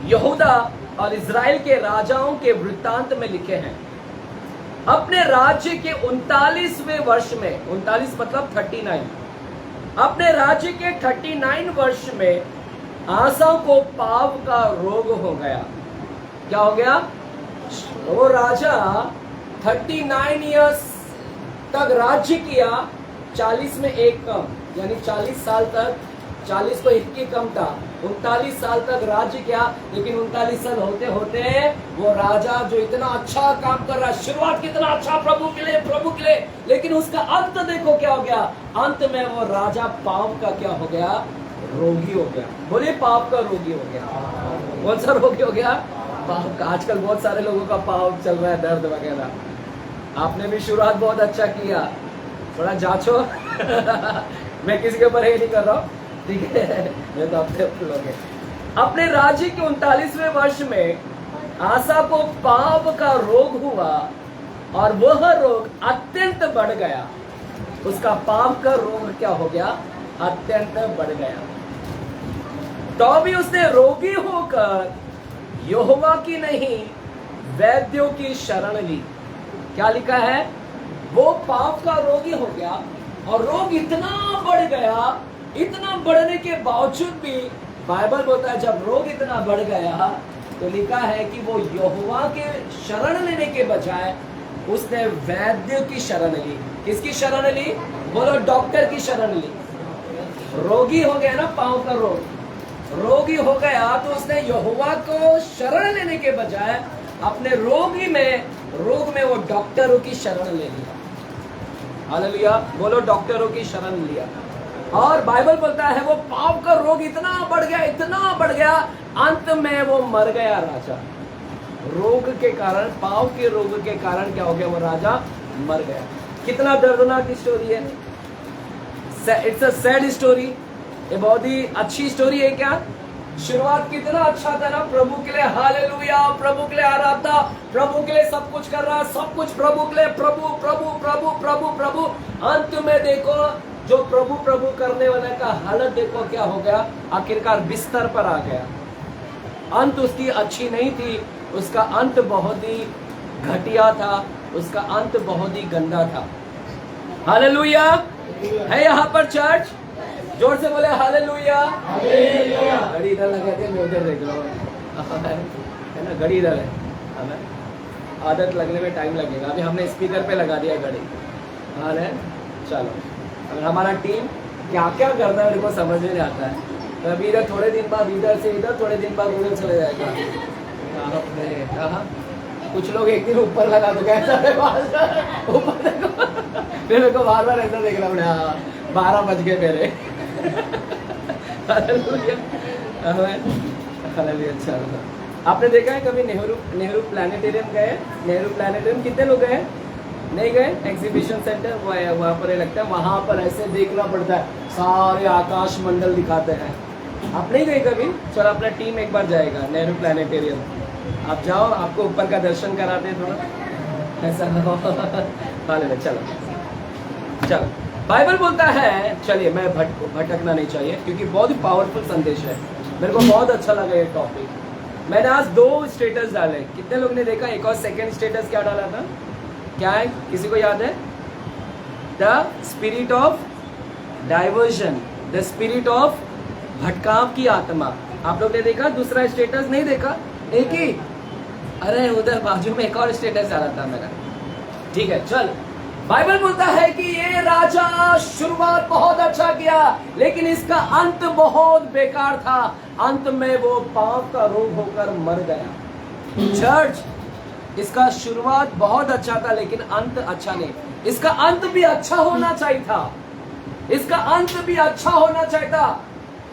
यहूदा और इज़राइल के राजाओं के वृत्तांत में लिखे हैं। अपने राज्य के 39वें वर्ष में, 39 मतलब 39, अपने राज्य के 39 वर्ष में आसा को पाप का रोग हो गया। क्या हो गया? वो राजा 39 इयर्स तक राज्य किया, 40 में एक कम, यानी 40 साल तक, 40 को 1 की कम था, 39 साल तक राज्य किया। लेकिन 39 साल होते होते वो राजा जो इतना अच्छा काम कर रहा है, शुरुआत कितना अच्छा प्रभु के लिए, लेकिन उसका अंत देखो क्या हो गया। अंत में वो राजा पाप का क्या हो गया? रोगी हो गया। बोलिए पाप का रोगी हो गया। कौन सा रोगी हो गया? पाप का। आजकल बहुत सारे लोगों का पाप चल रहा है, दर्द वगैरह। आपने भी शुरुआत बहुत अच्छा किया, थोड़ा जांचो। मैं किसी के ऊपर ये नहीं कर रहा हूँ, ठीक है, मैं तो अपने लोग हैं। अपने राज्य के 39वें वर्ष में आसा को पाप का रोग हुआ, और वह रोग अत्यंत बढ़ गया। उसका पाप का रोग क्या हो गया? अत्यंत बढ़ गया। तो भी उसने रोगी होकर यहोवा की नहीं, वैद्यों की शरण ली। क्या लिखा है? वो पाप का रोगी हो गया, और रोग इतना बढ़ गया, इतना बढ़ने के बावजूद भी बाइबल बोलता है जब रोग इतना बढ़ गया, तो लिखा है कि वो यहोवा के शरण लेने के बजाय उसने वैद्य की शरण ली। किसकी शरण ली? बोलो डॉक्टर की शरण ली। रोगी हो गया ना, पांव का रोगी हो गया, तो उसने यहोवा को शरण लेने के बजाय अपने रोग में वो डॉक्टरों की शरण ले लिया। हालेलुया, बोलो डॉक्टरों की शरण लिया। और बाइबल बोलता है वो पाप का रोग इतना बढ़ गया, अंत में वो मर गया राजा। रोग के कारण, पाप के रोग के कारण क्या हो गया? वो राजा मर गया। कितना दर्दनाक स्टोरी है। It's a sad story. ये बहुत ही अच्छी स्टोरी है। क्या शुरुआत कितना अच्छा था ना, प्रभु के लिए हालेलुया, प्रभु के लिए आराधना, प्रभु के लिए सब कुछ कर रहा है, सब कुछ प्रभु के लिए, प्रभु प्रभु प्रभु प्रभु प्रभु। अंत में देखो जो प्रभु प्रभु करने वाले का हालत देखो क्या हो गया, आखिरकार बिस्तर पर आ गया। अंत उसकी अच्छी नहीं थी, उसका अंत बहुत ही घटिया था, उसका अंत बहुत ही गंदा था। हालेलुया है यहाँ पर चर्च, जोर से बोले हालेलुया। घड़ी इधर लगा के मैं उधर देख रहा हूँ, है ना, घड़ी इधर है ना, आदत लगने में टाइम लगेगा। अभी हमने स्पीकर पे लगा दिया घड़ी। हाँ है, चलो। अगर हमारा टीम क्या क्या करना है मेरे को समझ में नहीं आता है, तो अभी इधर थोड़े दिन बाद इधर से इधर, थोड़े दिन बाद उधर चले जाएगा। आपने कहा कुछ लोग एक दिन ऊपर लगा दो, कैसा ऊपर देखो, फिर मेरे को बार बार ऐसा देखना पड़े। हाँ 12 बज गए मेरे। अच्छा, आपने देखा है कभी नेहरू प्लानिटेरियम गए? नेहरू प्लानिटेरियम कितने लोग गए? नहीं गए? एग्जीबिशन सेंटर वहाँ पर लगता है, वहाँ पर ऐसे देखना पड़ता है, सारे आकाश मंडल दिखाते हैं। आप नहीं गए कभी? चलो अपना टीम एक बार जाएगा नेहरू प्लानिटेरियम, आप जाओ, आपको ऊपर का दर्शन कराते हैं थोड़ा, ऐसा ना हो। चलो चलो, बाइबल बोलता है, चलिए मैं भटकना नहीं चाहिए क्योंकि बहुत ही पावरफुल संदेश है, मेरे को बहुत अच्छा लगा ये टॉपिक। मैंने आज 2 स्टेटस डाले, कितने लोग ने देखा? एक और सेकंड स्टेटस क्या डाला था, क्या है, किसी को याद है? The spirit of diversion, the spirit of भटकाव की आत्मा। आप लोग ने देखा? दूसरा स्टेटस नहीं देखा? एक ही, अरे उधर बाजू में एक और स्टेटस डाला था मेरा। ठीक है, चल। बाइबल बोलता है कि ये राजा शुरुआत बहुत अच्छा किया, लेकिन इसका अंत बहुत बेकार था। अंत में वो पाप का रोग होकर मर गया। चर्च, इसका शुरुआत बहुत अच्छा था, लेकिन अंत अच्छा नहीं। इसका अंत भी अच्छा होना चाहिए था, इसका अंत भी अच्छा होना चाहिए था।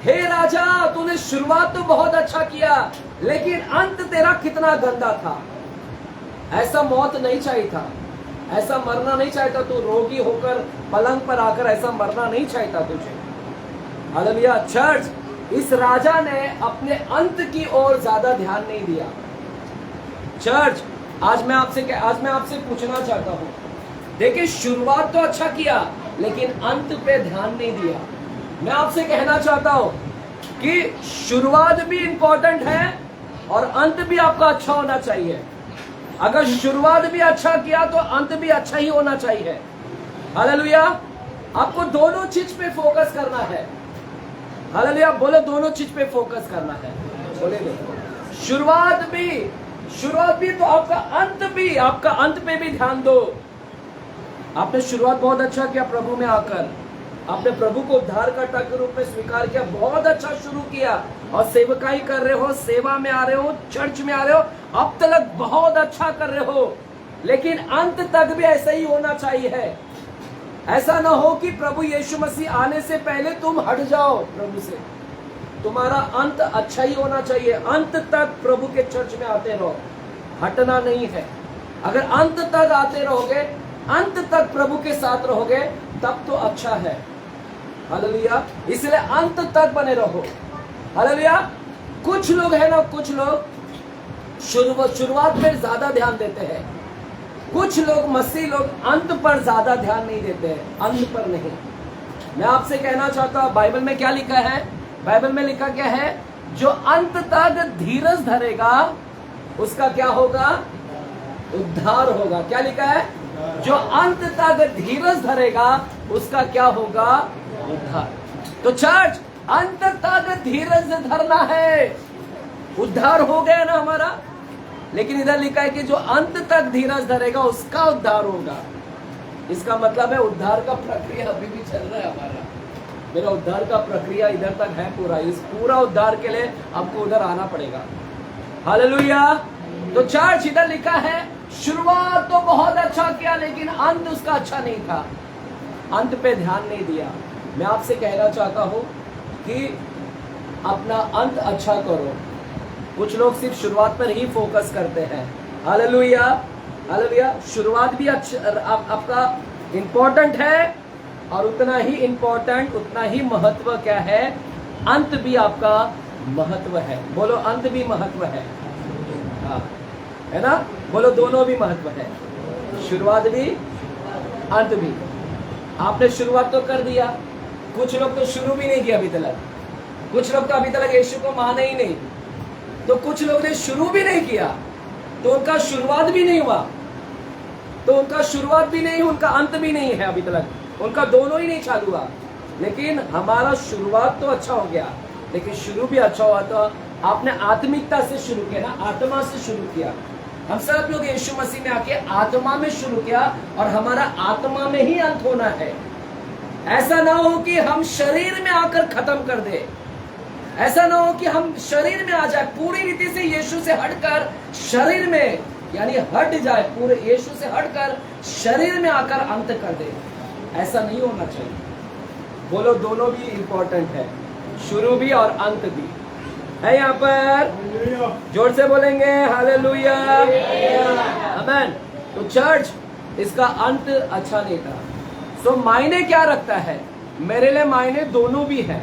हे राजा, तूने शुरुआत तो बहुत अच्छा किया, लेकिन अंत तेरा कितना गंदा था। ऐसा मौत नहीं चाहिए था, ऐसा मरना नहीं चाहता तू, रोगी होकर पलंग पर आकर ऐसा मरना नहीं चाहता तुझे। हालेलुया। चर्च, इस राजा ने अपने अंत की ओर ज्यादा ध्यान नहीं दिया। चर्च, आज मैं आपसे पूछना चाहता हूँ, देखिए शुरुआत तो अच्छा किया, लेकिन अंत पे ध्यान नहीं दिया। मैं आपसे कहना चाहता हूँ कि शुरुआत भी इंपॉर्टेंट है और अंत भी आपका अच्छा होना चाहिए। अगर शुरुआत भी अच्छा किया तो अंत भी अच्छा ही होना चाहिए। हालेलुया। आपको दोनों चीज पे फोकस करना है। हालेलुया। बोलो, दोनों चीज पे फोकस करना है। बोले शुरुआत भी तो आपका अंत पे भी ध्यान दो। आपने शुरुआत बहुत अच्छा किया, प्रभु में आकर आपने प्रभु को उद्धारकर्ता के रूप में स्वीकार किया, बहुत अच्छा शुरू किया और सेवकाई कर रहे हो, सेवा में आ रहे हो, चर्च में आ रहे हो, अब तक बहुत अच्छा कर रहे हो, लेकिन अंत तक भी ऐसा ही होना चाहिए। ऐसा ना हो कि प्रभु यीशु मसीह आने से पहले तुम हट जाओ प्रभु से। तुम्हारा अंत अच्छा ही होना चाहिए, अंत तक प्रभु के चर्च में आते रहो, हटना नहीं है। अगर अंत तक आते रहोगे, अंत तक प्रभु के साथ रहोगे, तब तो अच्छा है। हालेलुया। इसलिए अंत तक बने रहो। हालेलुया। कुछ लोग है ना, कुछ लोग शुरुआत में ज्यादा ध्यान देते हैं, कुछ लोग मसीह लोग अंत पर ज्यादा ध्यान नहीं देते हैं, अंत पर नहीं। मैं आपसे कहना चाहता हूं, बाइबल में क्या लिखा है? बाइबल में लिखा क्या है? जो अंत तक धीरज धरेगा उसका क्या होगा? उद्धार होगा। क्या लिखा है? जो अंत तक धीरज धरेगा उसका क्या होगा? उद्धार। तो चर्च, अंत तक धीरज धरना है, उद्धार हो गया ना हमारा। लेकिन इधर लिखा है कि जो अंत तक धीरज धरेगा उसका उद्धार होगा। इसका मतलब है उद्धार का प्रक्रिया अभी भी चल रहा है हमारा। मेरा उद्धार का प्रक्रिया इधर तक है पूरा। इस पूरा उद्धार के लिए आपको उधर आना पड़ेगा। हालेलुया। तो चर्च, इधर लिखा है शुरुआत तो बहुत अच्छा किया, लेकिन अंत उसका अच्छा नहीं था, अंत पे ध्यान नहीं दिया। मैं आपसे कहना चाहता हूं कि अपना अंत अच्छा करो। कुछ लोग सिर्फ शुरुआत पर ही फोकस करते हैं। हालेलुया। हालेलुया। शुरुआत भी अच्छा आपका इंपॉर्टेंट है, और उतना ही इंपॉर्टेंट, उतना ही महत्व क्या है? अंत भी आपका महत्व है। बोलो, अंत भी महत्व है। हाँ, है ना? बोलो, दोनों भी महत्व है, शुरुआत भी, अंत भी। आपने शुरुआत तो कर दिया, कुछ लोग तो शुरू भी नहीं किया अभी तक, कुछ लोग तो अभी तक यीशु को माने ही नहीं, तो कुछ लोग ने शुरू भी नहीं किया, तो उनका शुरुआत भी नहीं हुआ, तो उनका शुरुआत भी नहीं, उनका अंत भी नहीं है अभी तक, उनका दोनों ही नहीं चालू हुआ। लेकिन हमारा शुरुआत तो अच्छा हो गया, लेकिन शुरू भी अच्छा हुआ तो आपने आत्मिकता से शुरू किया ना, आत्मा से शुरू किया। हम सब लोग यीशु मसीह में आके आत्मा में शुरू किया और हमारा आत्मा में ही अंत होना है। ऐसा ना हो कि हम शरीर में आकर खत्म कर दे, ऐसा ना हो कि हम शरीर में आ जाए पूरी रीति से यीशु से हटकर शरीर में, यानी हट जाए पूरे यीशु से हटकर शरीर में आकर अंत कर दे। ऐसा नहीं होना चाहिए। बोलो दोनों भी इंपॉर्टेंट है, शुरू भी और अंत भी है। यहाँ पर जोर से बोलेंगे हालेलुया, आमीन। तो चर्च, इसका अंत अच्छा नहीं था। सो मायने क्या रखता है? मेरे लिए मायने दोनों भी है।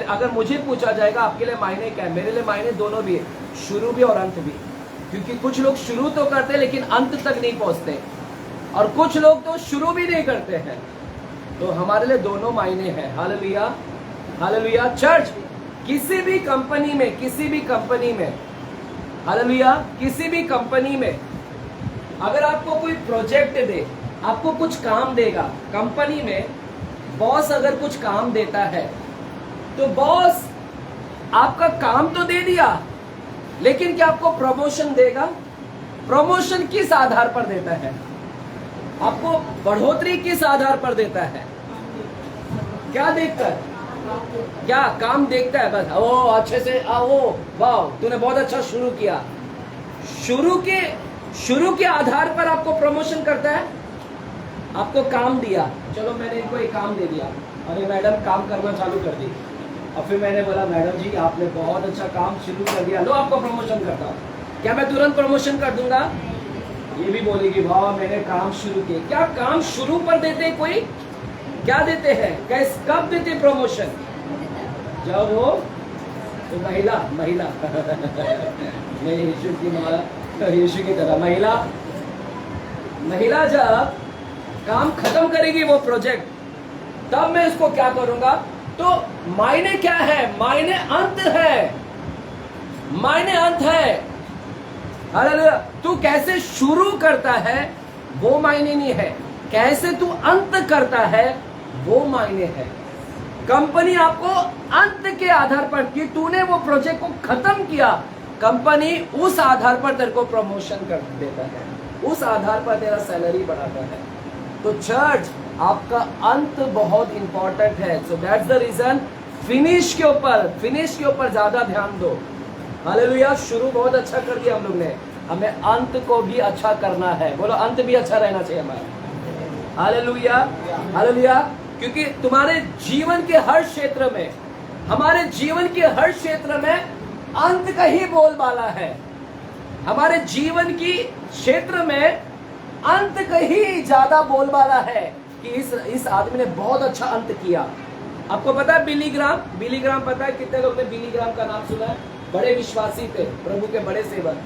अगर मुझे पूछा जाएगा आपके लिए मायने क्या है, मेरे लिए मायने दोनों भी है, शुरू भी और अंत भी। क्योंकि कुछ लोग शुरू तो करते लेकिन अंत तक नहीं पहुंचते, और कुछ लोग तो शुरू भी नहीं करते हैं। तो हमारे लिए दोनों मायने हैं। Hallelujah, hallelujah. चर्च, किसी भी कंपनी में हालेलुया, किसी भी कंपनी में अगर आपको कोई प्रोजेक्ट दे, आपको कुछ काम देगा, कंपनी में बॉस अगर कुछ काम देता है तो बॉस आपका काम तो दे दिया, लेकिन क्या आपको प्रमोशन देगा? प्रमोशन किस आधार पर देता है? आपको बढ़ोतरी किस आधार पर देता है? क्या देखकर? क्या काम देखता है? बस ओ अच्छे से ओ वाह तूने बहुत अच्छा शुरू किया। शुरू के आधार पर आपको प्रमोशन करता है। आपको काम दिया, चलो मैंने इनको एक काम दे दिया, अरे मैडम काम करना चालू कर दी, और फिर मैंने बोला मैडम जी आपने बहुत अच्छा काम शुरू कर दिया, लो आपको प्रमोशन करता हूँ। क्या मैं तुरंत प्रमोशन कर दूंगा? ये भी बोलेगी वाह मैंने काम शुरू किया। क्या काम शुरू पर देते कोई? क्या देते हैं? कैसे कब देते प्रमोशन? जब वो तो महिला मैं यीशु की तरह महिला जब काम खत्म करेगी वो प्रोजेक्ट, तब मैं इसको क्या करूंगा? तो मायने क्या है? मायने अंत है, मायने अंत है। हालेलुया। तू कैसे शुरू करता है वो मायने नहीं है, कैसे तू अंत करता है वो मायने है। कंपनी आपको अंत के आधार पर कि तूने वो प्रोजेक्ट को खत्म किया, कंपनी उस आधार पर तेरे को प्रमोशन कर देता है, उस आधार पर तेरा सैलरी बढ़ाता है। तो चर्च, आपका अंत बहुत इंपॉर्टेंट है। So that's the reason finish के ऊपर ज्यादा ध्यान दो। हालेलुया। शुरू बहुत अच्छा कर दिया हम लोग ने, हमें अंत को भी अच्छा करना है। बोलो अंत भी अच्छा रहना चाहिए हमारा। Hallelujah, hallelujah. क्योंकि तुम्हारे जीवन के हर क्षेत्र में, हमारे जीवन के हर क्षेत्र में अंत का ही बोलबाला है। हमारे जीवन की क्षेत्र में अंत का ही ज्यादा बोलबाला है कि इस आदमी ने बहुत अच्छा अंत किया। आपको पता है बिली ग्राम पता है? कितने लोग ने बिली ग्राम का नाम सुना है? बड़े विश्वासी थे, प्रभु के बड़े सेवक।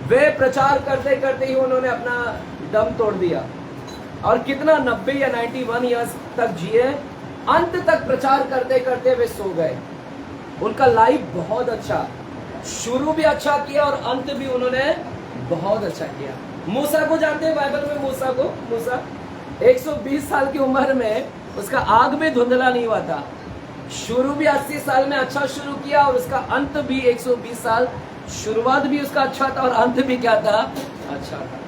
वे प्रचार करते करते ही उन्होंने अपना दम तोड़ दिया, और कितना 90 या 91 ईयर्स तक जिए। अंत तक प्रचार करते करते वे सो गए। उनका लाइफ बहुत अच्छा, शुरू भी अच्छा किया और अंत भी उन्होंने बहुत अच्छा किया। मूसा को जानते हैं बाइबल में? मूसा 120 साल की उम्र में उसका आग भी धुंधला नहीं हुआ था। शुरू भी 80 साल में अच्छा शुरू किया और उसका अंत भी 120 साल, शुरुआत भी उसका अच्छा था और अंत भी क्या था? अच्छा था।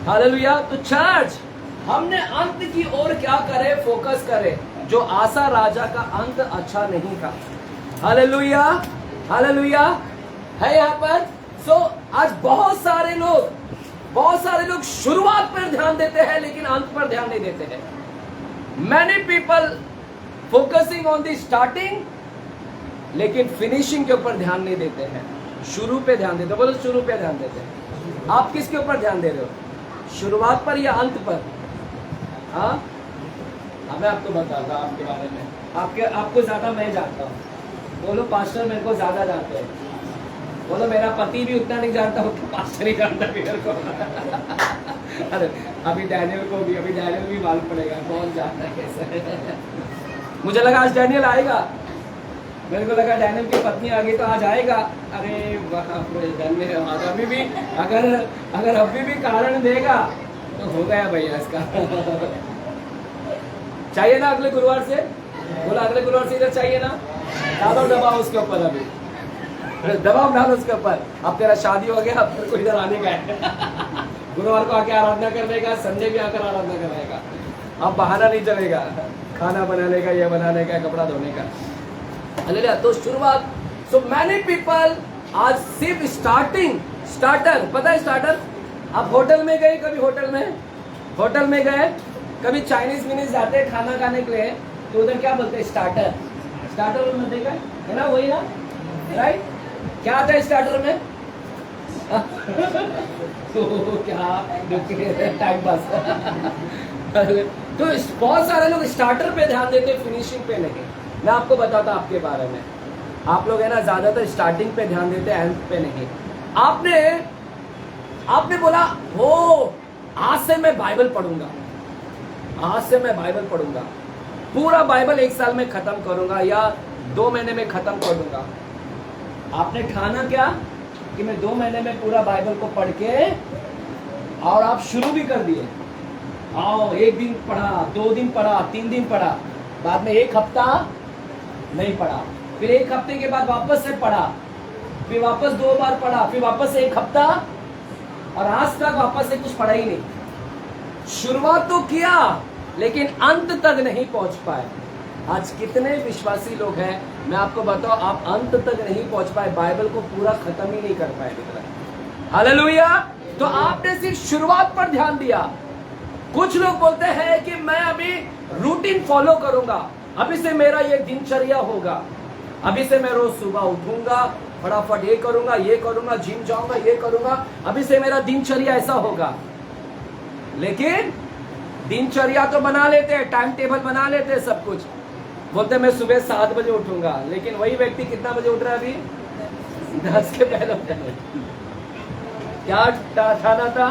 हालेलुया। तो चर्च, हमने अंत की ओर क्या करे? फोकस करे। जो आसा राजा का अंत अच्छा नहीं था। हालेलुया, हालेलुया है यहाँ पर। सो आज बहुत सारे लोग शुरुआत पर ध्यान देते हैं लेकिन अंत पर ध्यान नहीं देते हैं। Many people focusing on the starting, लेकिन फिनिशिंग के ऊपर ध्यान नहीं देते हैं, शुरू पे ध्यान देते हैं। बोलो शुरू पे ध्यान देते हैं। आप किसके ऊपर ध्यान दे रहे हो? शुरुआत पर या अंत पर? हाँ, मैं आपको बताता हूँ आपके बारे में। आपको ज्यादा मैं जानता हूँ। बोलो पास्टर मेरे को ज्यादा जानते हैं। बोलो मेरा पति भी उतना नहीं जानता, वो पास्टर ही जानता मेरे को। अरे अभी डैनियल भी मालूम पड़ेगा कौन जानता है कैसे। मुझे लगा आज डैनियल आएगा, मेरे को लगा डैनियल की पत्नी आ गई तो आज आएगा। अरे डैनियल अभी भी अगर अभी भी कारण देगा तो हो गया भैया इसका। चाहिए ना अगले गुरुवार से, बोला अगले गुरुवार से इधर चाहिए ना, डालो दबाओ उसके ऊपर, अभी दबाव डालो उसके ऊपर। अब तेरा शादी हो गया, अब तेरे को इधर आने का है। गुरुवार को आके आराधना करने का, संडे भी आकर आराधना करने का। अब बहाना नहीं चलेगा, खाना बनाने का, ये बनाने का, कपड़ा धोने का। हालेलुया। तो शुरुआत, सो मैनी पीपल आज सिर्फ स्टार्टर, पता है स्टार्टर? आप होटल में गए, कभी होटल में गए, कभी चाइनीज मिनीज जाते हैं खाना खाने के लिए, तो उधर क्या बोलते हैं? स्टार्टर में देखा है ना, वही ना, राइट? क्या आता है स्टार्टर में? तो क्या टाइम पास। तो बहुत सारे लोग स्टार्टर पे ध्यान देते हैं, फिनिशिंग पे नहीं। मैं आपको बताता आपके बारे में, आप लोग है ना ज्यादातर स्टार्टिंग पे ध्यान देते हैं, एंड पे नहीं। आपने बोला हो आज से मैं बाइबल पढ़ूंगा, पूरा बाइबल 1 साल में खत्म करूंगा या 2 महीने में खत्म कर दूंगा। आपने ठाना क्या कि मैं 2 महीने में पूरा बाइबल को पढ़ के, और आप शुरू भी कर दिए। आओ 1 दिन पढ़ा, 2 दिन पढ़ा, 3 दिन पढ़ा, बाद में 1 हफ्ता नहीं पढ़ा, फिर 1 हफ्ते के बाद वापस से पढ़ा, फिर वापस 2 बार पढ़ा, फिर वापस से 1 हफ्ता, और आज तक वापस से कुछ पढ़ा ही नहीं। शुरुआत तो किया लेकिन अंत तक नहीं पहुंच पाए। आज कितने विश्वासी लोग हैं, मैं आपको बताऊं, आप अंत तक नहीं पहुंच पाए, बाइबल को पूरा खत्म ही नहीं कर पाए। हालेलुया। तो आपने सिर्फ शुरुआत पर ध्यान दिया। कुछ लोग बोलते हैं कि मैं अभी रूटीन फॉलो करूंगा, अभी से मेरा ये दिनचर्या होगा, अभी से मैं रोज सुबह उठूंगा, फटाफट ये करूंगा, जिम जाऊंगा, ये करूंगा, अभी से मेरा दिनचर्या ऐसा होगा। लेकिन दिनचर्या तो बना लेते हैं, टाइम टेबल बना लेते हैं, सब कुछ बोलते हैं मैं सुबह 7 बजे उठूंगा, लेकिन वही व्यक्ति कितना बजे उठ रहा है? अभी 10 के पहले उठ रहा है। क्या ठाना था?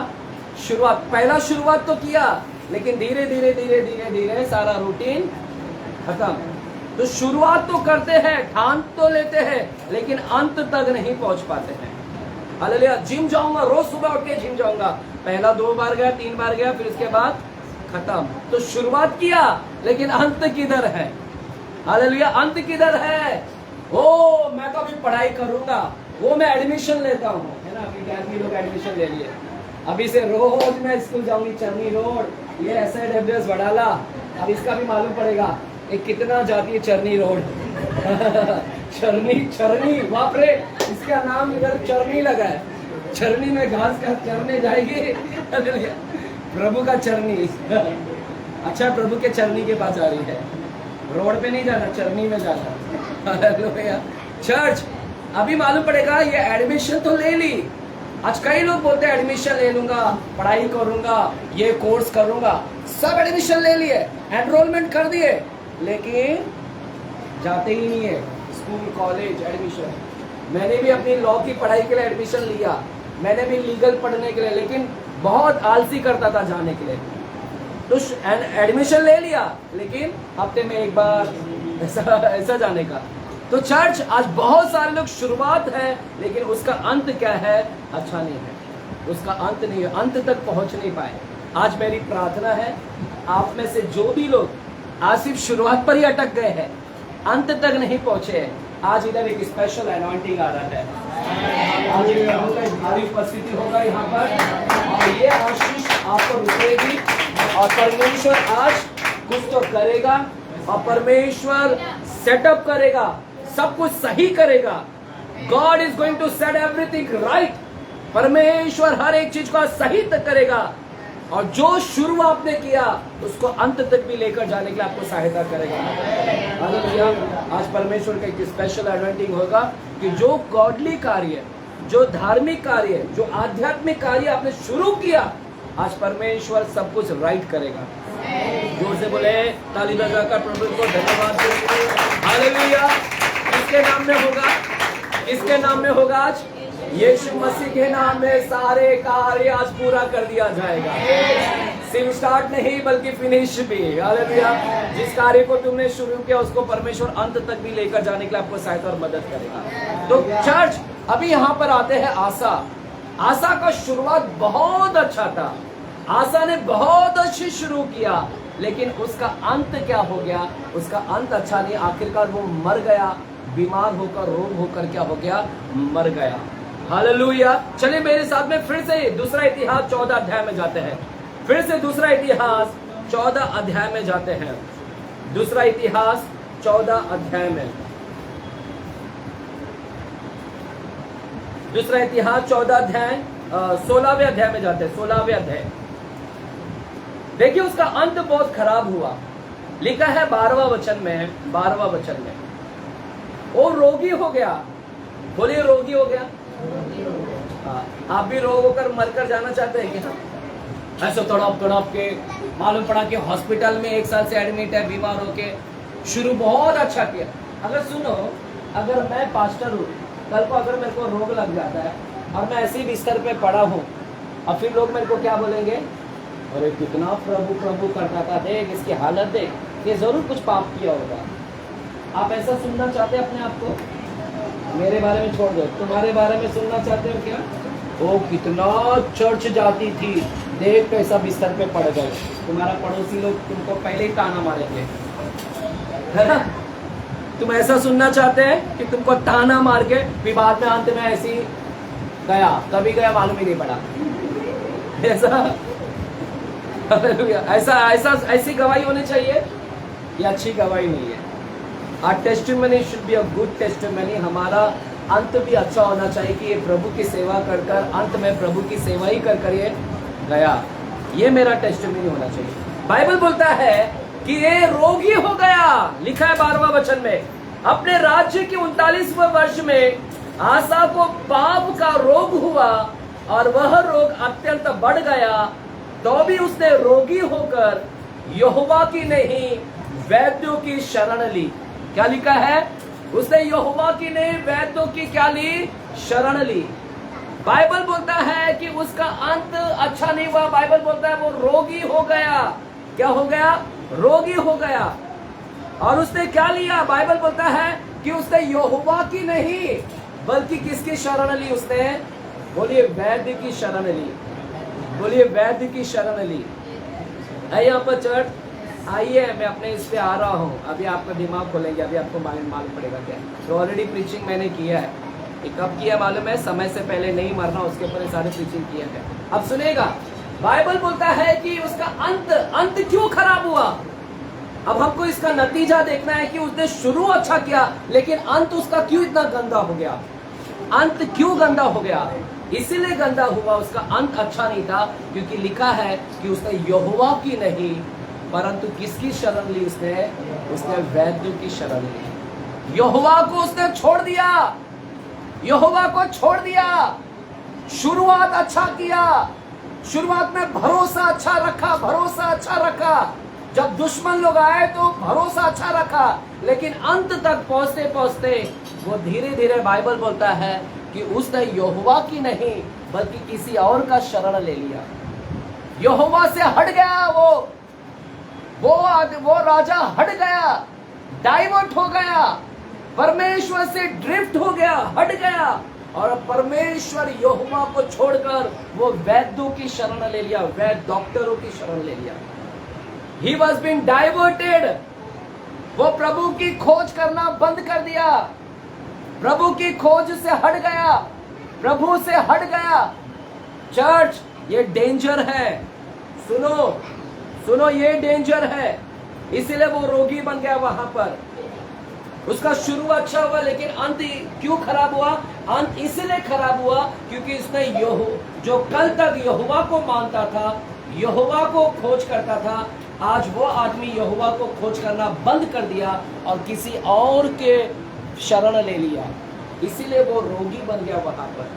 पहला शुरुआत तो किया, लेकिन धीरे धीरे सारा रूटीन खत्म। तो शुरुआत तो करते हैं, ठान तो लेते हैं, लेकिन अंत तक नहीं पहुंच पाते हैं। हालेलुया। जिम जाऊंगा, रोज सुबह उठ के जिम जाऊंगा, पहला 2 बार गया, 3 बार गया, फिर इसके बाद खत्म। तो शुरुआत किया, लेकिन अंत किधर है? हालेलुया। अंत किधर है? ओ मैं तो अभी पढ़ाई करूंगा, वो मैं एडमिशन लेता हूँ, है ना, अभी 11वीं लोग एडमिशन ले लिए, अभी से रोज मैं स्कूल जाऊंगी, चरनी रोड, ये SIWS वडाला, अब इसका भी मालूम पड़ेगा एक कितना जाती है चरनी रोड। चरनी बाप रे, इसका नाम इधर चरनी लगा है, चरनी में घास का चरने जाएगी। प्रभु का चरनी। अच्छा, प्रभु के चरनी के पास आ रही है, रोड पे नहीं जाना, चरनी में जाना। चर्च अभी मालूम पड़ेगा। ये एडमिशन तो ले ली, आज कई लोग बोलते हैं एडमिशन ले लूंगा, पढ़ाई करूंगा, ये कोर्स करूंगा, सब एडमिशन ले लिए, एनरोलमेंट कर दिए, लेकिन जाते ही नहीं है स्कूल कॉलेज एडमिशन। मैंने भी अपनी लॉ की पढ़ाई के लिए एडमिशन लिया, मैंने भी लीगल पढ़ने के लिए, लेकिन बहुत आलसी करता था जाने के लिए, तो एडमिशन ले लिया, लेकिन हफ्ते में 1 बार ऐसा जाने का। तो चर्च आज बहुत सारे लोग शुरुआत है, लेकिन उसका अंत क्या है? अच्छा नहीं है, उसका अंत नहीं है, अंत तक पहुंच नहीं पाए। आज मेरी प्रार्थना है, आप में से जो भी लोग आज सिर्फ शुरुआत पर ही अटक गए हैं, अंत तक नहीं पहुंचे हैं, आज इधर एक स्पेशल अनॉइंटिंग आ रहा है। आज प्रभु का भारी उपस्थिति होगा यहाँ पर, और ये आशीष आपको रुकेगी, और परमेश्वर आज कुछ तो करेगा, और परमेश्वर सेटअप करेगा, सब कुछ सही करेगा। God is going to set everything right. परमेश्वर हर एक चीज को सही तक करेगा, और जो शुरू आपने किया उसको अंत तक भी लेकर जाने के लिए आपको सहायता करेगा। हालेलुया। आज परमेश्वर का एक स्पेशल अनॉइंटिंग होगा कि जो गॉडली कार्य, जो धार्मिक कार्य, जो आध्यात्मिक कार्य आपने शुरू किया, आज परमेश्वर सब कुछ राइट करेगा। जोर से बोले ताली बजाकर प्रभु को धन्यवाद देंगे। हालेलुया। किसके नाम में होगा? किसके नाम में होगा आज? यीशु मसीह के नाम में सारे कार्य आज पूरा कर दिया जाएगा। सिर्फ स्टार्ट नहीं बल्कि फिनिश भी। हालेलुया। जिस कार्य को तुमने शुरू किया उसको परमेश्वर अंत तक भी लेकर जाने के लिए आपको सहायता और मदद करेगा। तो चर्च अभी यहाँ पर आते हैं आशा। आशा का शुरुआत बहुत अच्छा था, आशा ने बहुत अच्छी शुरू किया, लेकिन उसका अंत क्या हो गया? उसका अंत अच्छा नहीं। आखिरकार वो मर गया, बीमार होकर, रोग होकर क्या हो गया? मर गया। हालेलुया। चलिए मेरे साथ में फिर से दूसरा इतिहास 14 अध्याय में जाते हैं। फिर से दूसरा इतिहास 14 अध्याय में जाते हैं। दूसरा इतिहास 14 अध्याय में, दूसरा इतिहास 14 अध्याय 16वें अध्याय में जाते हैं। 16वें अध्याय देखिए, उसका अंत बहुत खराब हुआ। लिखा है 12वां वचन में, 12वां वचन में, वो रोगी हो गया। बोलिए रोगी हो गया। हाँ, आप भी रोग होकर मरकर जाना चाहते हैं क्या? ऐसे तड़प के मालूम पड़ा कि हॉस्पिटल में 1 साल से एडमिट है, बीमार होके। शुरू बहुत अच्छा किया। अगर सुनो, अगर मैं पास्टर हूँ, कल को अगर मेरे को रोग लग जाता है और मैं ऐसे ही बिस्तर पे पड़ा हूँ और फिर लोग मेरे को क्या बोलेंगे? अरे कितना प्रभु प्रभु करता था, देख इसकी हालत देख, ये जरूर कुछ पाप किया होगा। आप ऐसा सुनना चाहते हैं अपने आप को? मेरे बारे में छोड़ दो, तुम्हारे बारे में सुनना चाहते हो क्या? वो कितना चर्च जाती थी, देख कैसा बिस्तर पे पड़ गए। तुम्हारा पड़ोसी लोग तुमको पहले ही ताना मारेंगे, है ना? तुम ऐसा सुनना चाहते हैं कि तुमको ताना मार के फिर बाद में अंत में ऐसी गया, कभी गया मालूम ही नहीं पड़ा। ऐसी गवाही होनी चाहिए। ये अच्छी गवाही नहीं है। Our testimony should be a good testimony। हमारा अंत भी अच्छा होना चाहिए कि ये प्रभु की सेवा कर कर अंत में प्रभु की सेवा ही कर कर ये गया। ये मेरा टेस्टिमनी होना चाहिए। बाइबल बोलता है कि ये रोगी हो गया। लिखा है 12वां वचन में, अपने राज्य के 39वें वर्ष में आशा को पाप का रोग हुआ और वह रोग अत्यंत बढ़ गया। तो भी उसने रोगी होकर यहोवा की नहीं वैद्यों की शरण ली। क्या लिखा है? उसने यहोवा की नहीं वैद्यों की क्या ली? शरण ली। बाइबल बोलता है कि उसका अंत अच्छा नहीं हुआ। बाइबल बोलता है वो रोगी हो गया। क्या हो गया? रोगी हो गया। और उसने क्या लिया? बाइबल बोलता है कि उसने यहोवा की नहीं बल्कि किसकी शरण ली? उसने, बोलिए वैद्य की शरण ली। बोलिए वैद्य की शरण ली। है यहाँ पर चर्च? आइए, मैं अपने इस पे आ रहा हूँ। अभी आपका दिमाग खोलेंगे, अभी आपको मालूम पड़ेगा क्या। तो ऑलरेडी प्रीचिंग मैंने किया है। ये कब किया मालूम है? समय से पहले नहीं मरना, उसके ऊपर सारे प्रीचिंग किया है। अब सुनेगा, बाइबल बोलता है कि उसका अंत क्यों खराब हुआ। अब हमको इसका नतीजा देखना है कि उसने शुरू अच्छा किया, लेकिन अंत उसका क्यों इतना गंदा हो गया। अंत क्यों गंदा हो गया? इसीलिए गंदा हुआ, उसका अंत अच्छा नहीं था क्योंकि लिखा है कि उसने यहोवा की नहीं परंतु किसकी शरण ली? उसने वैद्य की शरण ली। यहोवा को उसने छोड़ दिया। यहोवा को छोड़ दिया। शुरुआत अच्छा किया, शुरुआत में भरोसा अच्छा रखा। जब दुश्मन लोग आए तो भरोसा अच्छा रखा, लेकिन अंत तक पहुंचते पहुंचते वो धीरे धीरे, बाइबल बोलता है कि उसने यहोवा की नहीं बल्कि किसी और का शरण ले लिया। यहोवा से हट गया। वो राजा हट गया, डाइवर्ट हो गया, परमेश्वर से ड्रिफ्ट हो गया, हट गया। और परमेश्वर यहोवा को छोड़कर वो वैद्यों की शरण ले लिया, वैद्य डॉक्टरों की शरण ले लिया। He was being diverted। वो प्रभु की खोज करना बंद कर दिया, प्रभु की खोज से हट गया, प्रभु से हट गया। चर्च, ये डेंजर है। सुनो, ये डेंजर है। इसीलिए वो रोगी बन गया। वहां पर उसका शुरू अच्छा हुआ, लेकिन अंत क्यों खराब हुआ? अंत इसलिए खराब हुआ क्योंकि इसने जो कल तक यहोवा को मानता था, यहोवा को खोज करता था, आज वो आदमी यहोवा को खोज करना बंद कर दिया और किसी और के शरण ले लिया। इसीलिए वो रोगी बन गया वहां पर,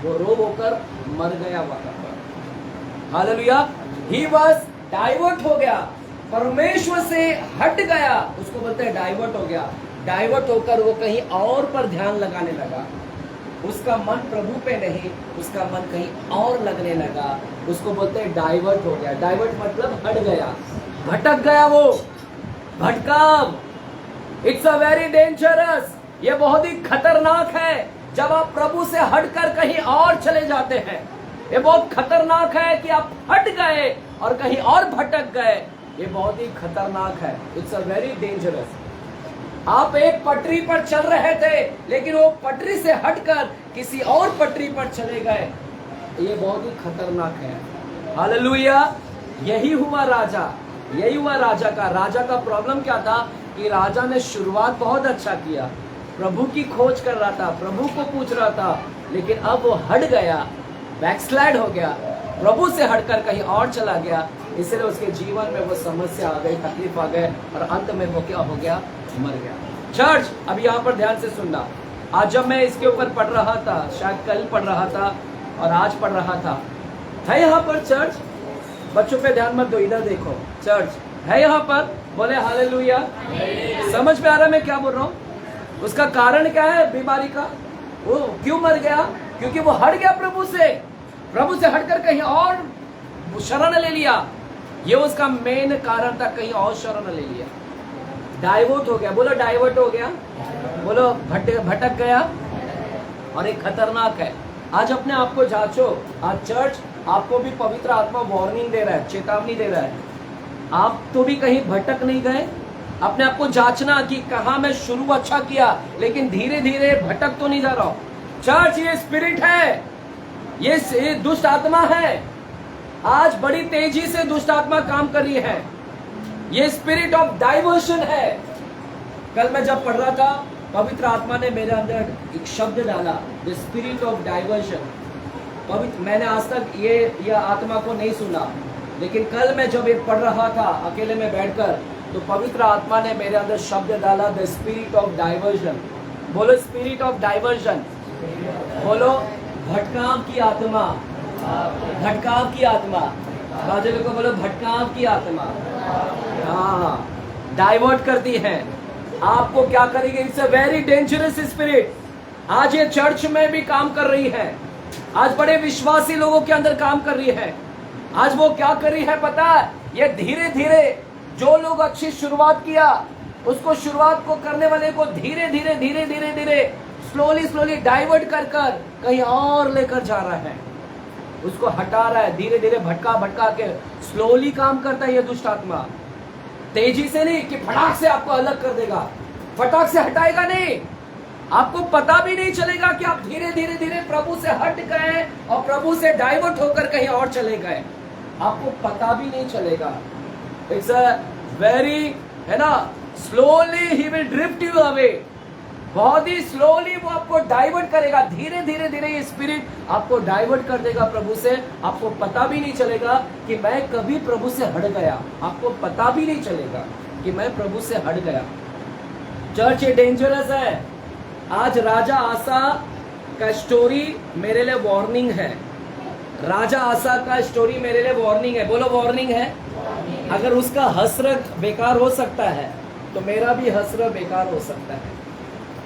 वो रोग होकर मर गया वहां पर। हालेलुया। ही वाज डाइवर्ट हो गया, परमेश्वर से हट गया, उसको बोलते हैं डाइवर्ट हो गया। डाइवर्ट होकर वो कहीं और पर ध्यान लगाने लगा। उसका मन प्रभु पे नहीं, उसका मन कहीं और लगने लगा। उसको बोलते हैं डाइवर्ट हो गया। डाइवर्ट मतलब हट गया, भटक गया, वो भटकाव। इट्स अ वेरी डेंजरस, ये बहुत ही खतरनाक है जब आप प्रभु से हटकर कहीं और चले जाते हैं। ये बहुत खतरनाक है कि आप हट गए और कहीं और भटक गए। ये बहुत ही खतरनाक है। It's a very dangerous. आप एक पटरी पर चल रहे थे लेकिन वो पटरी से हटकर किसी और पटरी पर चले गए। ये बहुत ही खतरनाक है। हालेलुया। यही हुआ राजा, यही हुआ राजा का। राजा का प्रॉब्लम क्या था कि राजा ने शुरुआत बहुत अच्छा किया, प्रभु की खोज कर रहा था, प्रभु को पूछ रहा था, लेकिन अब वो हट गया, बैकस्लाइड हो गया, प्रभु से हटकर कहीं और चला गया। इसलिए उसके जीवन में वो समस्या आ गई, तकलीफ आ गए और अंत में वो क्या हो गया, मर गया। चर्च, अब यहाँ पर ध्यान से सुनना। आज जब मैं इसके ऊपर पढ़ रहा था, शायद कल पढ़ रहा था और आज पढ़ रहा था, है यहाँ पर चर्च? बच्चों पे ध्यान मत दो, इधर देखो। चर्च है यहाँ पर? बोले हालेलुया। समझ में आ रहा है मैं क्या बोल रहा हूँ? उसका कारण क्या है बीमारी का? वो क्यों मर गया? क्योंकि वो हट गया प्रभु से, प्रभु से हटकर कहीं और शरण ले लिया। ये उसका मेन कारण था, कहीं और शरण ले लिया, डाइवर्ट हो गया। बोलो डाइवर्ट हो गया, बोलो भटक गया। और एक खतरनाक है। आज अपने आप को जांचो। आज चर्च आपको भी पवित्र आत्मा वार्निंग दे रहा है, चेतावनी दे रहा है। आप तो भी कहीं भटक नहीं गए? अपने आप को जांचना कि कहां मैं शुरू अच्छा किया लेकिन धीरे धीरे भटक तो नहीं जा रहा हूं। चर्च, ये स्पिरिट है, ये दुष्ट आत्मा है। आज बड़ी तेजी से दुष्ट आत्मा काम कर रही है। ये स्पिरिट ऑफ डाइवर्शन है। कल मैं जब पढ़ रहा था, पवित्र आत्मा ने मेरे अंदर एक शब्द डाला, द स्पिरिट ऑफ डाइवर्शन। मैंने आज तक ये आत्मा को नहीं सुना, लेकिन कल मैं जब ये पढ़ रहा था अकेले में बैठकर, तो पवित्र आत्मा ने मेरे अंदर शब्द डाला, द स्पिरिट ऑफ डाइवर्जन। बोलो स्पिरिट ऑफ डाइवर्जन। बोलो भटकाव की आत्मा, भटकाव की आत्मा। बाजू को बोलो भटकाव की आत्मा। हाँ, डाइवर्ट करती है आपको। क्या करेगी? It's a very dangerous spirit. आज ये चर्च में भी काम कर रही है, आज बड़े विश्वासी लोगों के अंदर काम कर रही है। आज वो क्या कर रही है पता है? ये धीरे धीरे जो लोग अच्छी शुरुआत किया, उसको शुरुआत को करने वाले को धीरे धीरे धीरे धीरे धीरे स्लोली डाइवर्ट कर कहीं और लेकर जा रहा है, उसको हटा रहा है। धीरे धीरे भटका के स्लोली काम करता है ये दुष्ट आत्मा। तेजी से नहीं कि फटाक से आपको अलग कर देगा, फटाक से हटाएगा नहीं। आपको पता भी नहीं चलेगा कि आप धीरे धीरे धीरे प्रभु से हट गए और प्रभु से डाइवर्ट होकर कहीं और चले गए। आपको पता भी नहीं चलेगा। इट्स अ वेरी, है ना, slowly he will drift you away. बहुत ही स्लोली वो आपको डाइवर्ट करेगा। धीरे धीरे धीरे ये स्पिरिट आपको डाइवर्ट कर देगा प्रभु से। आपको पता भी नहीं चलेगा कि मैं कभी प्रभु से हट गया। आपको पता भी नहीं चलेगा कि मैं प्रभु से हट गया। चर्च, ये डेंजरस है। आज राजा आसा का स्टोरी मेरे लिए वार्निंग है। राजा आसा का स्टोरी मेरे लिए वार्निंग है। बोलो वार्निंग है। अगर उसका हसरत बेकार हो सकता है तो मेरा भी हसरत बेकार हो सकता है,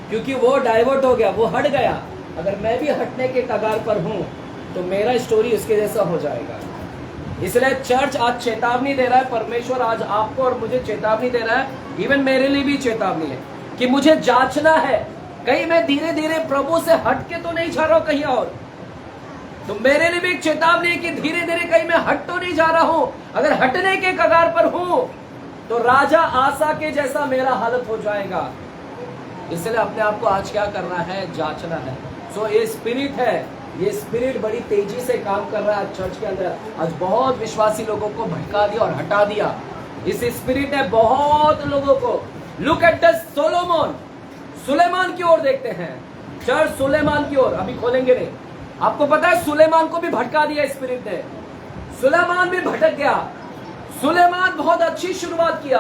क्योंकि वो डाइवर्ट हो गया, वो हट गया। अगर मैं भी हटने के कगार पर हूं तो मेरा स्टोरी उसके जैसा हो जाएगा। इसलिए चर्च आज चेतावनी दे रहा है। परमेश्वर आज आपको और मुझे चेतावनी दे रहा है। इवन मेरे लिए भी चेतावनी है कि मुझे जांचना है, कहीं मैं धीरे धीरे प्रभु से हट के तो नहीं जा रहा हूं कहीं और। तो मेरे लिए भी एक चेतावनी है कि धीरे धीरे कहीं मैं हट तो नहीं जा रहा हूं। अगर हटने के कगार पर हूं तो राजा आसा के जैसा मेरा हालत हो जाएगा। इसलिए अपने आप को आज क्या करना है? जांचना है। सो ये स्पिरिट है, ये स्पिरिट बड़ी तेजी से काम कर रहा है चर्च के अंदर। आज बहुत विश्वासी लोगों को भटका दिया और हटा दिया। इस स्पिरिट ने बहुत लोगों को, लुक एट द सोलोमन, सुलेमान की ओर देखते हैं। चर्च सुलेमान की ओर, अभी खोलेंगे नहीं। आपको पता है सुलेमान को भी भटका दिया स्पिरिट ने। सुलेमान भी भटक गया। सुलेमान बहुत अच्छी शुरुआत किया।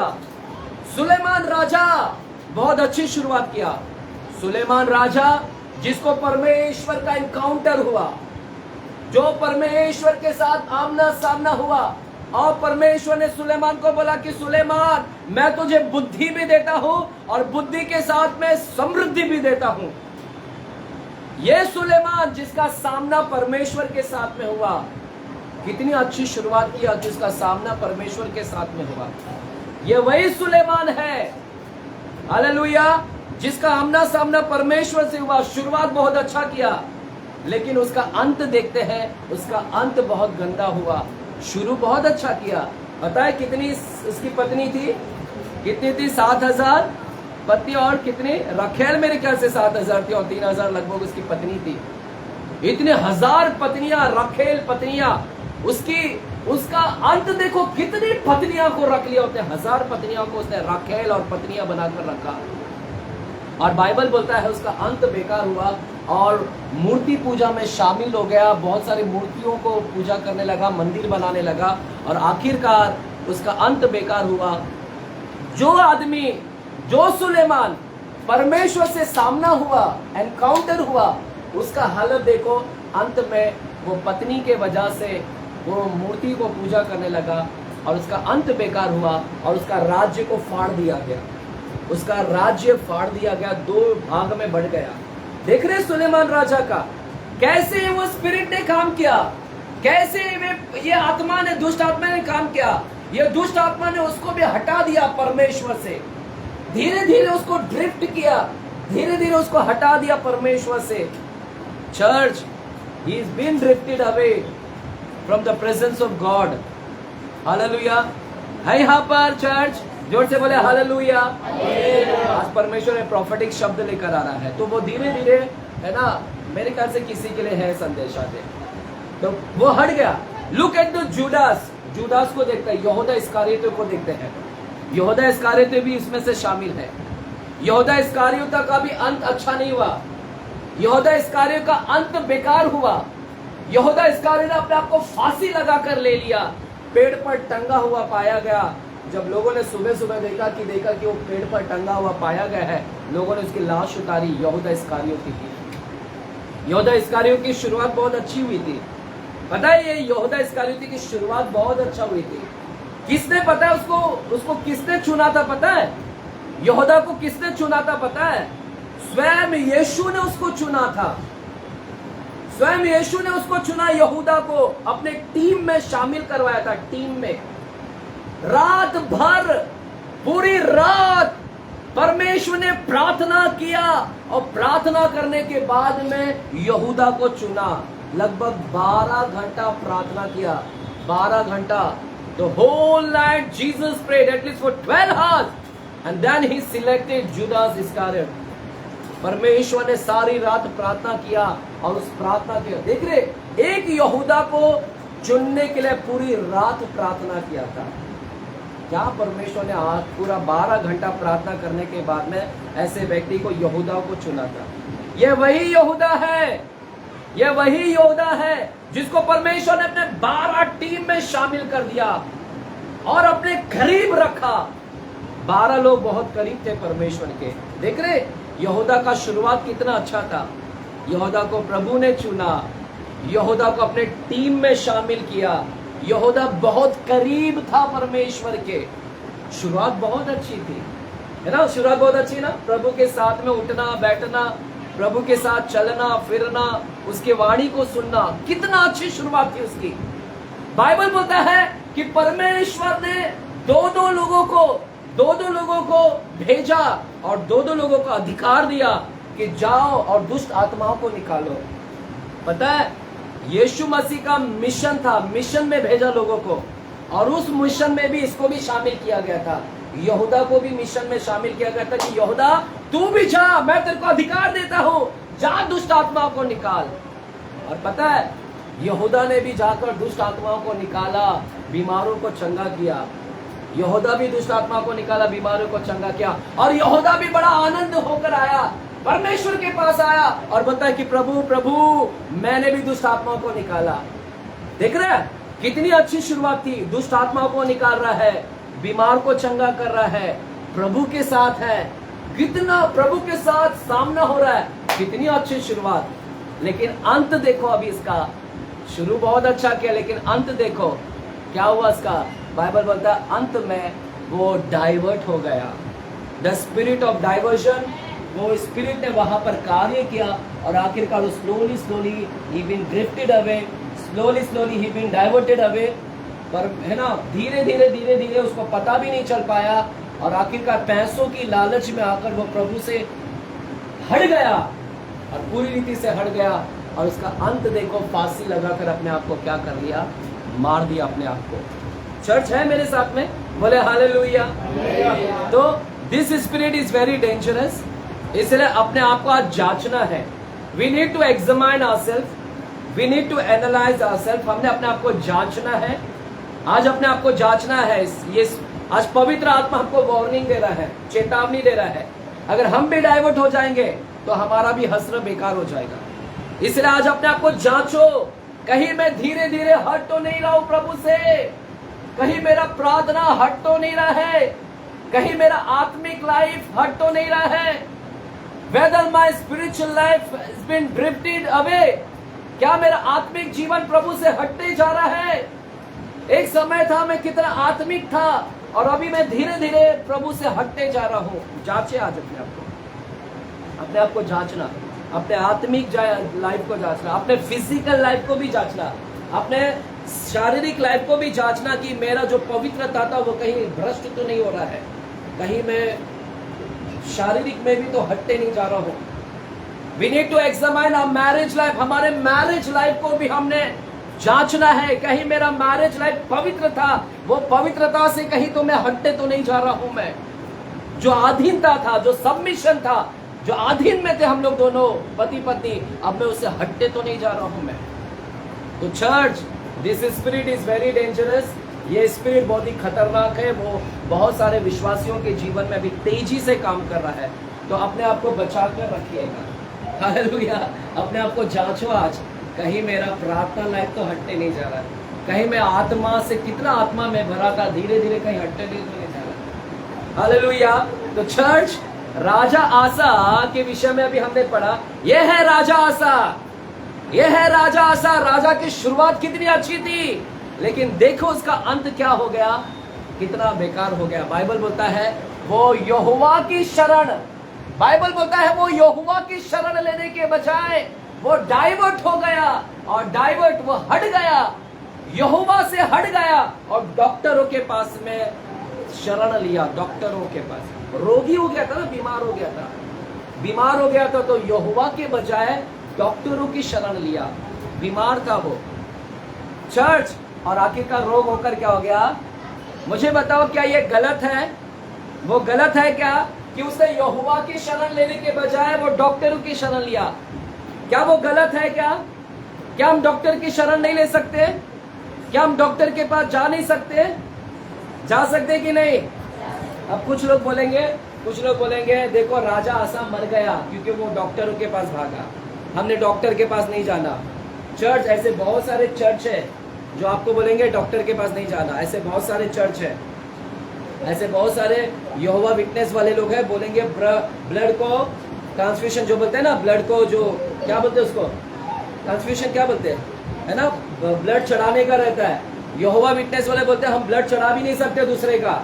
सुलेमान राजा बहुत अच्छी शुरुआत किया। सुलेमान राजा जिसको परमेश्वर का एनकाउंटर हुआ, जो परमेश्वर के साथ आमना सामना हुआ, और परमेश्वर ने सुलेमान को बोला कि सुलेमान, मैं तुझे बुद्धि भी देता हूं और बुद्धि के साथ में समृद्धि भी देता हूं। ये सुलेमान जिसका सामना परमेश्वर के साथ में हुआ, कितनी अच्छी शुरुआत किया, जिसका सामना परमेश्वर के साथ में हुआ। ये वही सुलेमान है, हालेलुया, जिसका आमना सामना परमेश्वर से हुआ। शुरुआत बहुत अच्छा किया, लेकिन उसका अंत देखते हैं, उसका अंत बहुत गंदा हुआ। शुरू बहुत अच्छा किया, पता है कितनी उसकी पत्नी थी, कितनी थी? 7,000 पत्नी, और कितनी? रखेल मेरे ख्याल से 7,000 थी, और 3,000 लगभग उसकी पत्नी थी। इतने 1,000 पत्नियां, रखेल पत्नियां, उसका अंत देखो, कितनी पत्नियां को रख लिया। उसने 1,000 पत्नियों को उसने रखेल और पत्नियां बनाकर रखा, और बाइबल बोलता है उसका अंत बेकार हुआ और मूर्ति पूजा में शामिल हो गया। बहुत सारी मूर्तियों को पूजा करने लगा, मंदिर बनाने लगा, और आखिरकार उसका अंत बेकार हुआ। जो आदमी, जो सुलेमान परमेश्वर से सामना हुआ, एनकाउंटर हुआ, उसका हालत देखो। अंत में वो पत्नी के वजह से वो मूर्ति को पूजा करने लगा, और उसका अंत बेकार हुआ, और उसका राज्य को फाड़ दिया गया। उसका राज्य फाड़ दिया गया, 2 भाग में बढ़ गया। देख रहे सुलेमान राजा का कैसे वो स्पिरिट ने काम किया, कैसे ये आत्मा ने, दुष्ट आत्मा ने काम किया। ये दुष्ट आत्मा ने उसको भी हटा दिया परमेश्वर से, धीरे धीरे उसको ड्रिफ्ट किया, धीरे धीरे उसको हटा दिया परमेश्वर से। Church, he is been drifted away from the presence of God. Hallelujah, है यहाँ पर चर्च? जोर से बोले हालेलुया। आज परमेश्वर ने प्रोफेटिक शब्द लेकर आ रहा है, तो वो धीरे धीरे, है ना, मेरे ख्याल से किसी के लिए है संदेश आते, तो वो हट गया। Look at the Judas, Judas को देखते हैं, यहूदा इस्कारियोती को देखते हैं। यहूदा इस्कारियोती भी इसमें से शामिल है। यहूदा इस्कारियोती का भी अंत अच्छा नहीं हुआ। यहूदा इस्कारियोती का अंत बेकार हुआ। यहूदा इस्कारियोती ने अपने आप को फांसी लगा कर ले लिया, पेड़ पर टंगा हुआ पाया गया। जब लोगों ने सुबह सुबह देखा कि वो पेड़ पर टंगा हुआ पाया गया है, लोगों ने उसकी लाश उतारी, यहूदा इस्कारियोती की। यहूदा इस्कारियोती की शुरुआत बहुत अच्छी हुई थी, पता है? ये यहूदा इस्कारियोती की शुरुआत बहुत अच्छा हुई थी। किसने, पता है उसको किसने चुना था? पता है यहूदा को किसने चुना था? पता है? स्वयं यीशु ने उसको चुना था। स्वयं यीशु ने उसको चुना, यहूदा को अपने टीम में शामिल करवाया था। टीम में रात भर, पूरी रात परमेश्वर ने प्रार्थना किया, और प्रार्थना करने के बाद में यहूदा को चुना। लगभग 12 घंटा प्रार्थना किया, 12 घंटा। The whole night Jesus prayed at least for 12 hours, and then he selected Judas Iscariot. परमेश्वर ने सारी रात प्रार्थना किया, और उस प्रार्थना के, देख रहे, एक यहूदा को चुनने के लिए पूरी रात प्रार्थना किया था। क्या परमेश्वर ने आज पूरा 12 घंटा प्रार्थना करने के बाद में ऐसे व्यक्ति को, यहूदा को चुना था। यह वही यहूदा है, यह वही यहूदा है जिसको परमेश्वर ने अपने 12 टीम में शामिल कर दिया और अपने करीब रखा। 12 लोग बहुत करीब थे परमेश्वर के। देख रहे, यहूदा का शुरुआत कितना अच्छा था। यहूदा को प्रभु ने चुना, यहूदा को अपने टीम में शामिल किया। यहूदा बहुत करीब था परमेश्वर के। शुरुआत बहुत अच्छी थी, है ना? शुरुआत बहुत अच्छी ना, प्रभु के साथ में उठना बैठना, प्रभु के साथ चलना फिरना, उसके वाणी को सुनना, कितना अच्छी शुरुआत थी उसकी। बाइबल बोलता है कि परमेश्वर ने 2-2 लोगों को भेजा, और 2-2 लोगों को अधिकार दिया कि जाओ और दुष्ट आत्माओं को निकालो। पता है, यीशु मसीह का मिशन था, मिशन में भेजा लोगों को, और उस मिशन में भी इसको भी शामिल किया गया था। यहूदा को भी मिशन में शामिल किया गया था कि यहूदा तू भी जा, मैं तेरे को अधिकार देता हूं, जा दुष्ट आत्माओं को निकाल। और पता है, यहूदा ने भी जाकर दुष्ट आत्माओं को निकाला, बीमारों को चंगा किया। यहूदा भी दुष्ट आत्मा को निकाला, बीमारों को चंगा किया, और यहूदा भी बड़ा आनंद होकर आया, परमेश्वर के पास आया और बोलता है कि प्रभु प्रभु मैंने भी दुष्ट आत्माओं को निकाला। देख रहे हैं कितनी अच्छी शुरुआत थी। दुष्ट आत्माओं को निकाल रहा है, बीमार को चंगा कर रहा है, प्रभु के साथ है, कितना प्रभु के साथ सामना हो रहा है, कितनी अच्छी शुरुआत। लेकिन अंत देखो, अभी इसका शुरू बहुत अच्छा किया, लेकिन अंत देखो क्या हुआ इसका। बाइबल बोलता है अंत में वो डाइवर्ट हो गया। द स्पिरिट ऑफ डाइवर्जन वो स्पिरिट ने वहां पर कार्य किया और आखिरकार स्लोली ही बीन ड्रिफ्टेड अवे, स्लोली ही बीन डाइवर्टेड अवे। पर है ना, धीरे धीरे उसको पता भी नहीं चल पाया और आखिरकार पैसों की लालच में आकर वो प्रभु से हट गया और पूरी रीति से हट गया और उसका अंत देखो, फांसी लगाकर अपने आप को क्या कर लिया, मार दिया अपने आप को। चर्च है मेरे साथ में, बोले हालेलुया। तो this spirit is very dangerous, इसलिए अपने आप को आज जांचना है। We need to examine ourselves, we need to analyse ourselves. हमने अपने आप को जांचना है, आज अपने आप को जांचना है। ये आज पवित्र आत्मा हमको वार्निंग दे रहा है, चेतावनी दे रहा है। अगर हम भी डाइवर्ट हो जाएंगे तो हमारा भी हसर बेकार हो जाएगा। इसलिए आज अपने आप को जांचो, कहीं मैं धीरे धीरे हट तो नहीं रहा हूं प्रभु से, कहीं मेरा प्रार्थना हट तो नहीं रहा है, कहीं मेरा आत्मिक लाइफ हट तो नहीं रहा है। Whether my spiritual life has been drifted away, क्या मेरा आत्मिक जीवन प्रभु से हटते जा रहा है? एक समय था मैं कितना आत्मिक था और अभी मैं धीरे धीरे प्रभु से हटते जा रहा हूं। जांचे आज अपने आप को जांचना, अपने आत्मिक लाइफ को जांचना, अपने फिजिकल लाइफ को भी जांचना, अपने शारीरिक लाइफ को भी जांचना कि मेरा जो पवित्रता था वो कहीं भ्रष्ट तो नहीं हो रहा है, कहीं मैं शारीरिक में भी तो हटते नहीं जा रहा हूं। We need to examine our marriage life, हमारे मैरिज लाइफ को भी हमने जांचना है, कहीं मेरा मैरिज लाइफ पवित्र था, वो पवित्रता से कहीं तो मैं हटते तो नहीं जा रहा हूं। मैं जो अधीनता था, जो सबमिशन था, जो अधीन में थे हम लोग दोनों पति पत्नी, अब मैं उससे हटते तो नहीं जा रहा हूं मैं। तो church, this spirit is very dangerous. ये स्पिरिट बहुत ही खतरनाक है, वो बहुत सारे विश्वासियों के जीवन में अभी तेजी से काम कर रहा है। तो अपने आप को बचा कर रखिएगा, हालेलुया। अपने आप को जांचो आज, कहीं मेरा प्रार्थना लाइफ तो हटते नहीं जा रहा है, कहीं मैं आत्मा से कितना आत्मा में भरा था, धीरे धीरे कहीं हटते नहीं जा रहा, हालेलुया। तो चर्च, राजा आसा के विषय में अभी हमने पढ़ा, यह है राजा आसा, यह है राजा आसा। राजा की शुरुआत कितनी अच्छी थी, लेकिन देखो उसका अंत क्या हो गया, कितना बेकार हो गया। बाइबल बोलता है वो यहोवा की शरण, बाइबल बोलता है वो यहोवा की शरण लेने के बजाय वो डाइवर्ट हो गया, और डाइवर्ट वो हट गया, यहोवा से हट गया और डॉक्टरों के पास में शरण लिया। डॉक्टरों के पास रोगी हो गया था ना, बीमार हो गया था, बीमार हो गया था, तो यहोवा के बजाय डॉक्टरों की शरण लिया, बीमार था वो। चर्च, और आखिरकार रोग होकर क्या हो गया, मुझे बताओ क्या ये गलत है? वो गलत है क्या कि उसने यहोवा की शरण लेने के बजाय वो डॉक्टरों की शरण लिया? क्या वो गलत है? क्या हम डॉक्टर की शरण नहीं ले सकते? क्या हम डॉक्टर के पास जा नहीं सकते? जा सकते कि नहीं? अब कुछ लोग बोलेंगे देखो राजा आसा मर गया क्योंकि वो डॉक्टरों के पास भागा, हमने डॉक्टर के पास नहीं जाना। चर्च, ऐसे बहुत सारे चर्च है जो आपको बोलेंगे डॉक्टर के पास नहीं जाना, ऐसे बहुत सारे चर्च है, ऐसे बहुत सारे यहोवा विटनेस वाले लोग हैं, बोलेंगे ब्लड को ट्रांसफ्यूजन, जो बोलते हैं ना, ब्लड को जो क्या बोलते हैं उसको, ट्रांसफ्यूजन क्या बोलते हैं, है ना, ब्लड चढ़ाने का रहता है। यहोवा विटनेस वाले बोलते हैं हम ब्लड चढ़ा भी नहीं सकते दूसरे का,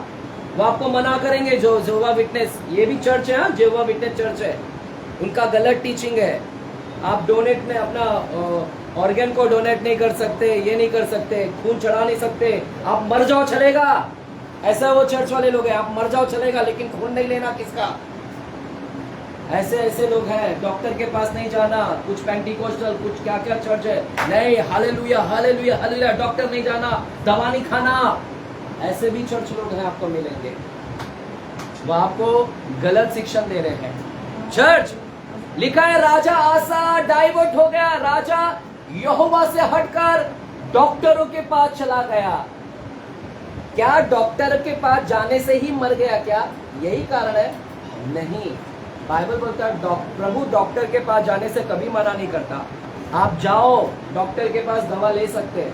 वो आपको मना करेंगे। जो यहोवा विटनेस, ये भी चर्च है, यहोवा विटनेस चर्च है, उनका गलत टीचिंग है। आप डोनेट में अपना ऑर्गन को डोनेट नहीं कर सकते, ये नहीं कर सकते, खून चढ़ा नहीं सकते, आप मर जाओ चलेगा, ऐसा वो चर्च वाले लोग हैं, आप मर जाओ चलेगा लेकिन खून नहीं लेना किसका। ऐसे लोग हैं, डॉक्टर के पास नहीं जाना, कुछ पेंटिकोस्टल, कुछ क्या क्या चर्च है, नहीं हालेलुया हालेलुया हालेलुया, डॉक्टर नहीं जाना, दवा नहीं खाना, ऐसे भी चर्च लोग हैं आपको मिलेंगे, वो आपको गलत शिक्षण दे रहे हैं। चर्च, लिखा है राजा आसा डाइवर्ट हो गया, राजा यहोवा से हटकर डॉक्टरों के पास चला गया। क्या डॉक्टर के पास जाने से ही मर गया क्या? यही कारण है? नहीं, बाइबल बोलता है प्रभु डॉक्टर के पास जाने से कभी मना नहीं करता। आप जाओ डॉक्टर के पास, दवा ले सकते हैं,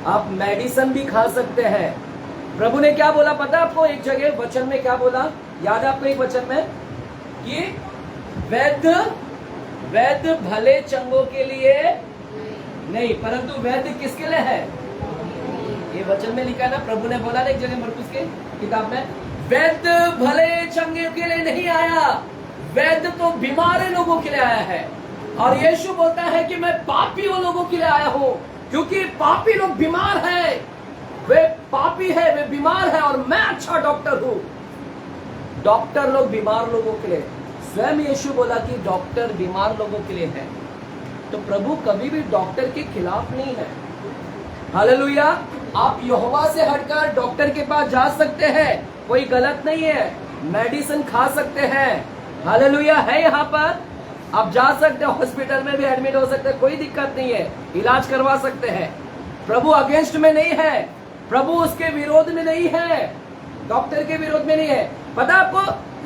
आप मेडिसिन भी खा सकते हैं। प्रभु ने क्या बोला पता आपको? एक जगह वचन में क्या बोला, याद है आपको? एक वचन में कि वैद्य भले चंगों के लिए नहीं, परंतु वैद्य किसके लिए है? ये वचन में लिखा है ना, प्रभु ने बोला ना एक जगह मरकुस के किताब में, वैद्य भले चंगे के लिए नहीं आया, वैद्य तो बीमार लोगों के लिए आया है, और यीशु बोलता है कि मैं पापी लोगों के लिए आया हूं, क्योंकि पापी लोग बीमार है, वे पापी है, वे बीमार है, और मैं अच्छा डॉक्टर हूं। डॉक्टर लोग बीमार लोगों के लिए, स्वयं यीशु बोला कि डॉक्टर बीमार लोगों के लिए है। तो प्रभु कभी भी डॉक्टर के खिलाफ नहीं है। हालेलुया। आप यहोवा से हटकर डॉक्टर के पास जा सकते हैं, कोई गलत नहीं है, मेडिसिन खा सकते हैं। हालेलुया। है यहाँ पर आप जा सकते हैं, हॉस्पिटल में भी एडमिट हो सकते हैं, कोई दिक्कत नहीं है, इलाज करवा सकते हैं। प्रभु अगेंस्ट में नहीं है, प्रभु उसके विरोध में नहीं है, डॉक्टर के विरोध में नहीं है। पता आपको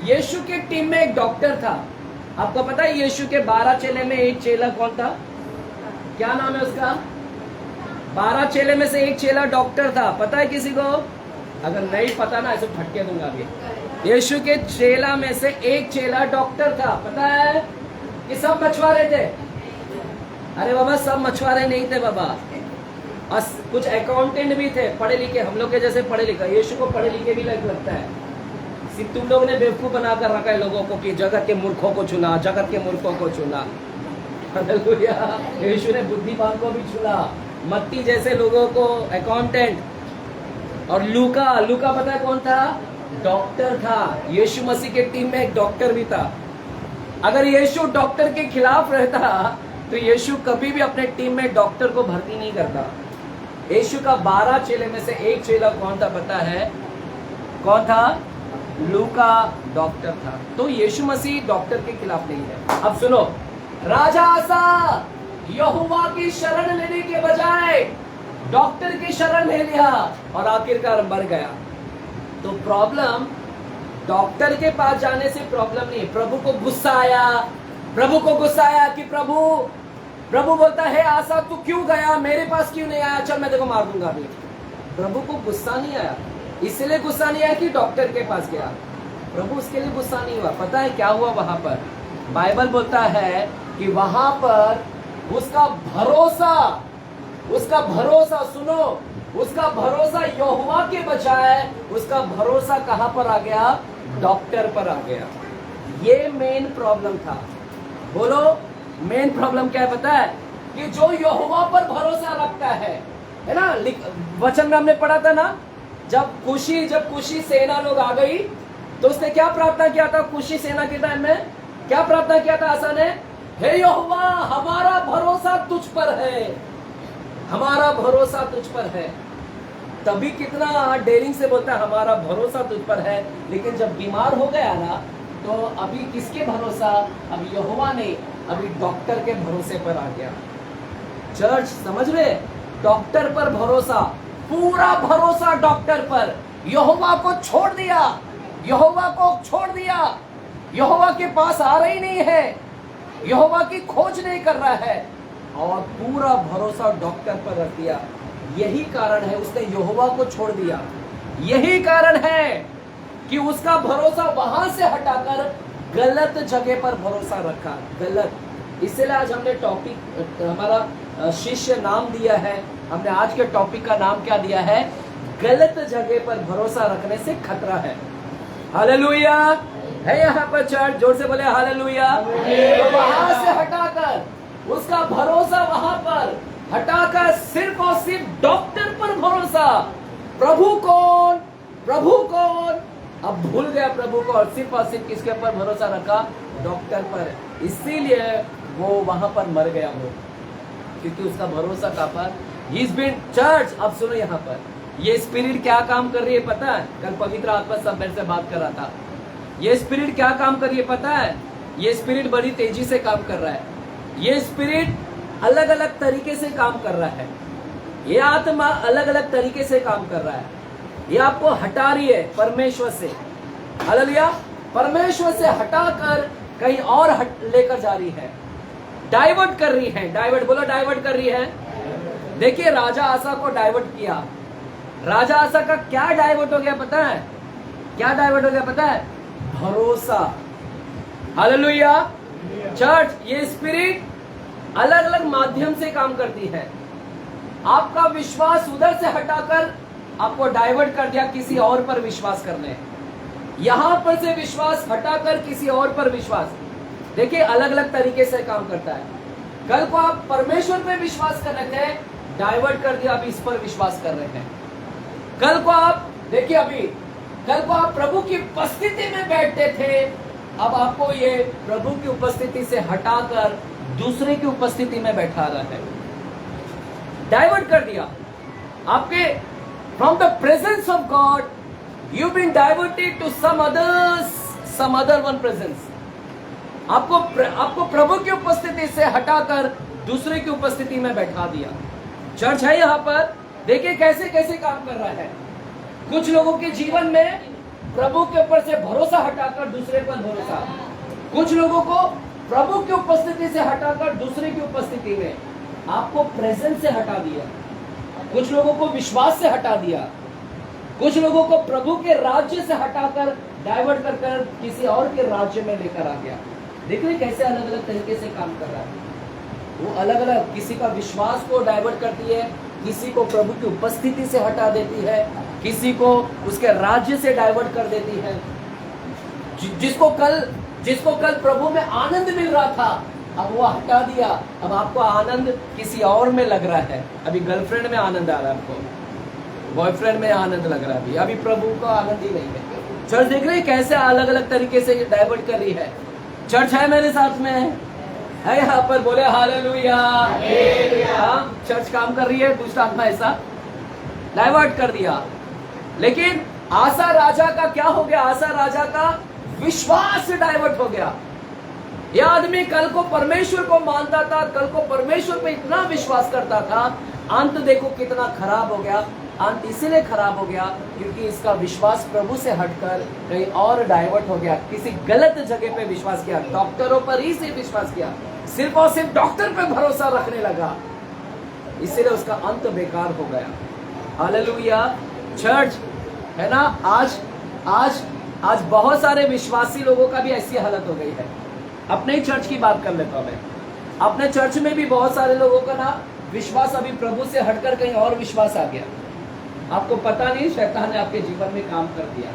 यीशु के टीम में एक डॉक्टर था, आपको पता है यीशु के 12 चेले में एक चेला कौन था? क्या नाम है उसका? 12 चेले में से एक चेला डॉक्टर था, पता है किसी को? अगर नहीं पता ना ऐसे फटके दूंगा अभी। यीशु के चेला में से एक चेला डॉक्टर था, पता है कि सब मछुआरे थे? अरे बाबा सब मछुआरे नहीं थे बाबा, कुछ अकाउंटेंट भी थे, पढ़े लिखे, हम लोग के जैसे पढ़े लिखे। यीशु को पढ़े लिखे भी लगता है, सिर्फ तुम लोग ने बेवकूफ बनाकर रखा है लोगों को कि जगत के मूर्खों को चुना, जगत के मूर्खों को चुना। हालेलुया। यीशु ने बुद्धिमान को भी चुना, मत्ती जैसे लोगों को अकाउंटेंट। और लूका पता है कौन था? डॉक्टर था। यीशु मसीह के टीम में एक डॉक्टर भी था। अगर यीशु डॉक्टर के खिलाफ रहता तो यीशु कभी भी अपने टीम में डॉक्टर को भर्ती नहीं करता। यीशु का 12 चेले में से एक चेला कौन था पता है? कौन था? लूका डॉक्टर था। तो यीशु मसीह डॉक्टर के खिलाफ नहीं है। अब सुनो, राजा आसा यहोवा की शरण लेने के बजाय डॉक्टर की शरण ले लिया और आखिरकार मर गया। तो प्रॉब्लम डॉक्टर के पास जाने से प्रॉब्लम नहीं है। प्रभु को गुस्सा आया कि प्रभु बोलता है आसा तू क्यों गया, मेरे पास क्यों नहीं आया, चल मैं देखो मार दूंगा अभी। प्रभु को गुस्सा नहीं आया, इसलिए गुस्सा नहीं आया कि डॉक्टर के पास गया। प्रभु उसके लिए गुस्सा नहीं हुआ। पता है क्या हुआ वहां पर? बाइबल बोलता है कि वहां पर उसका भरोसा सुनो, उसका भरोसा यहोवा के बजाय उसका भरोसा कहां पर आ गया? डॉक्टर पर आ गया। ये मेन प्रॉब्लम था। बोलो मेन प्रॉब्लम क्या है पता है? कि जो यहोवा पर भरोसा रखता है ना, वचन में हमने पढ़ा था ना, जब कुशी सेना लोग आ गई तो उसने क्या प्रार्थना किया था? कुशी सेना के टाइम में क्या प्रार्थना किया था आसा ने? हे यहोवा हमारा भरोसा तुझ पर है, हमारा भरोसा तुझ पर है। तभी कितना डेयरिंग से बोलता है हमारा भरोसा तुझ पर है। लेकिन जब बीमार हो गया ना, तो अभी किसके भरोसा? अभी यहोवा नहीं, अभी डॉक्टर के भरोसे पर आ गया। चर्च समझ रहे? डॉक्टर पर भरोसा, पूरा भरोसा डॉक्टर पर। यहोवा को छोड़ दिया, यहोवा के पास आ रही नहीं है, यहोवा की खोज नहीं कर रहा है, और पूरा भरोसा डॉक्टर पर रख दिया। यही कारण है उसने यहोवा को छोड़ दिया। यही कारण है कि उसका भरोसा वहां से हटाकर गलत जगह पर भरोसा रखा। गलत। इसलिए आज हमने टॉपिक, हमारा शिष्य नाम दिया है, हमने आज के टॉपिक का नाम क्या दिया है? गलत जगह पर भरोसा रखने से खतरा है। हालेलुया। है यहाँ पर चर्च? जोर से बोले हालेलुया। तो वहां से हटाकर उसका भरोसा वहां पर हटाकर सिर्फ और सिर्फ डॉक्टर पर भरोसा। प्रभु कौन? अब भूल गया प्रभु को, और सिर्फ किसके पर भरोसा रखा? डॉक्टर पर। इसीलिए वो वहां पर मर गया वो, क्योंकि उसका भरोसा कहां पर? He's been church। अब सुनो यहाँ पर ये स्पिरिट क्या काम कर रही है पता है? कल पवित्र आत्मा सब मेरे से बात कर रहा था। ये स्पिरिट क्या काम कर रही है पता है? ये स्पिरिट बड़ी तेजी से काम कर रहा है। ये स्पिरिट अलग अलग तरीके से काम कर रहा है। ये आत्मा अलग अलग तरीके से काम कर रहा है। ये आपको हटा रही है परमेश्वर से। हालेलुया। परमेश्वर से हटाकर कहीं और लेकर जा रही है, डाइवर्ट कर रही है। डाइवर्ट बोलो, डाइवर्ट कर रही है। देखिए राजा आसा को डाइवर्ट किया। राजा आसा का क्या डाइवर्ट हो गया पता है? क्या डाइवर्ट हो गया पता है? भरोसा। हालेलुया। चर्च, ये स्पिरिट अलग अलग माध्यम से काम करती है। आपका विश्वास उधर से हटाकर आपको डाइवर्ट कर दिया किसी और पर विश्वास करने। यहां पर से विश्वास हटाकर किसी और पर विश्वास, देखिए अलग अलग तरीके से काम करता है। कल को आप परमेश्वर पे विश्वास कर रहे थे, डाइवर्ट कर दिया, अब इस पर विश्वास कर रहे हैं। कल को आप देखिए, अभी कल को आप प्रभु की उपस्थिति में बैठते थे, अब आपको ये प्रभु की उपस्थिति से हटाकर दूसरे की उपस्थिति में बैठा रहा है, डाइवर्ट कर दिया आपके। From the presence of God you been diverted to some other one presence. आपको प्रभु की उपस्थिति से हटाकर दूसरे की उपस्थिति में बैठा दिया। चर्च है यहां पर, देखिए कैसे कैसे काम कर रहा है। कुछ लोगों के जीवन में प्रभु के ऊपर से भरोसा हटाकर दूसरे पर भरोसा, कुछ लोगों को प्रभु की उपस्थिति से हटाकर दूसरे की उपस्थिति में, आपको प्रेजेंस से हटा दिया, कुछ लोगों को विश्वास से हटा दिया, कुछ लोगों को प्रभु के राज्य से हटाकर डाइवर्ट कर किसी और के राज्य में लेकर आ गया। देखिए कैसे अलग अलग तरीके से काम कर रहा है वो। अलग अलग, किसी का विश्वास को डाइवर्ट करती है, किसी को प्रभु की उपस्थिति से हटा देती है, किसी को उसके राज्य से डाइवर्ट कर देती है। जिसको कल प्रभु में आनंद मिल रहा था, अब वो हटा दिया, अब आपको आनंद किसी और में लग रहा है। अभी गर्लफ्रेंड में आनंद आ रहा है आपको, बॉयफ्रेंड में आनंद लग रहा है, अभी प्रभु को आनंद ही नहीं है। चर्च देख रहे हैं कैसे अलग अलग तरीके से डाइवर्ट कर रही है। चर्च है मेरे साथ में है यहाँ पर, बोले हालेलुया। चर्च काम कर रही है, दुष्ट आत्मा ऐसा डाइवर्ट कर दिया। लेकिन आसा राजा का क्या हो गया? आसा राजा का विश्वास से डाइवर्ट हो गया। यह आदमी कल को परमेश्वर को मानता था, कल को परमेश्वर पे इतना विश्वास करता था, अंत देखो कितना खराब हो गया। अंत इसीलिए खराब हो गया क्योंकि इसका विश्वास प्रभु से हटकर कहीं और डाइवर्ट हो गया, किसी गलत जगह पे विश्वास किया, डॉक्टरों पर ही से विश्वास किया, सिर्फ और सिर्फ डॉक्टर पे भरोसा रखने लगा, इसीलिए उसका अंत बेकार हो गया। हालेलुया। चर्च है ना, आज बहुत सारे विश्वासी लोगों का भी ऐसी हालत हो गई है। अपने ही चर्च की बात कर लेता हूं मैं, अपने चर्च में भी बहुत सारे लोगों का ना विश्वास अभी प्रभु से हटकर कहीं और विश्वास आ गया। आपको पता नहीं, शैतान ने आपके जीवन में काम कर दिया।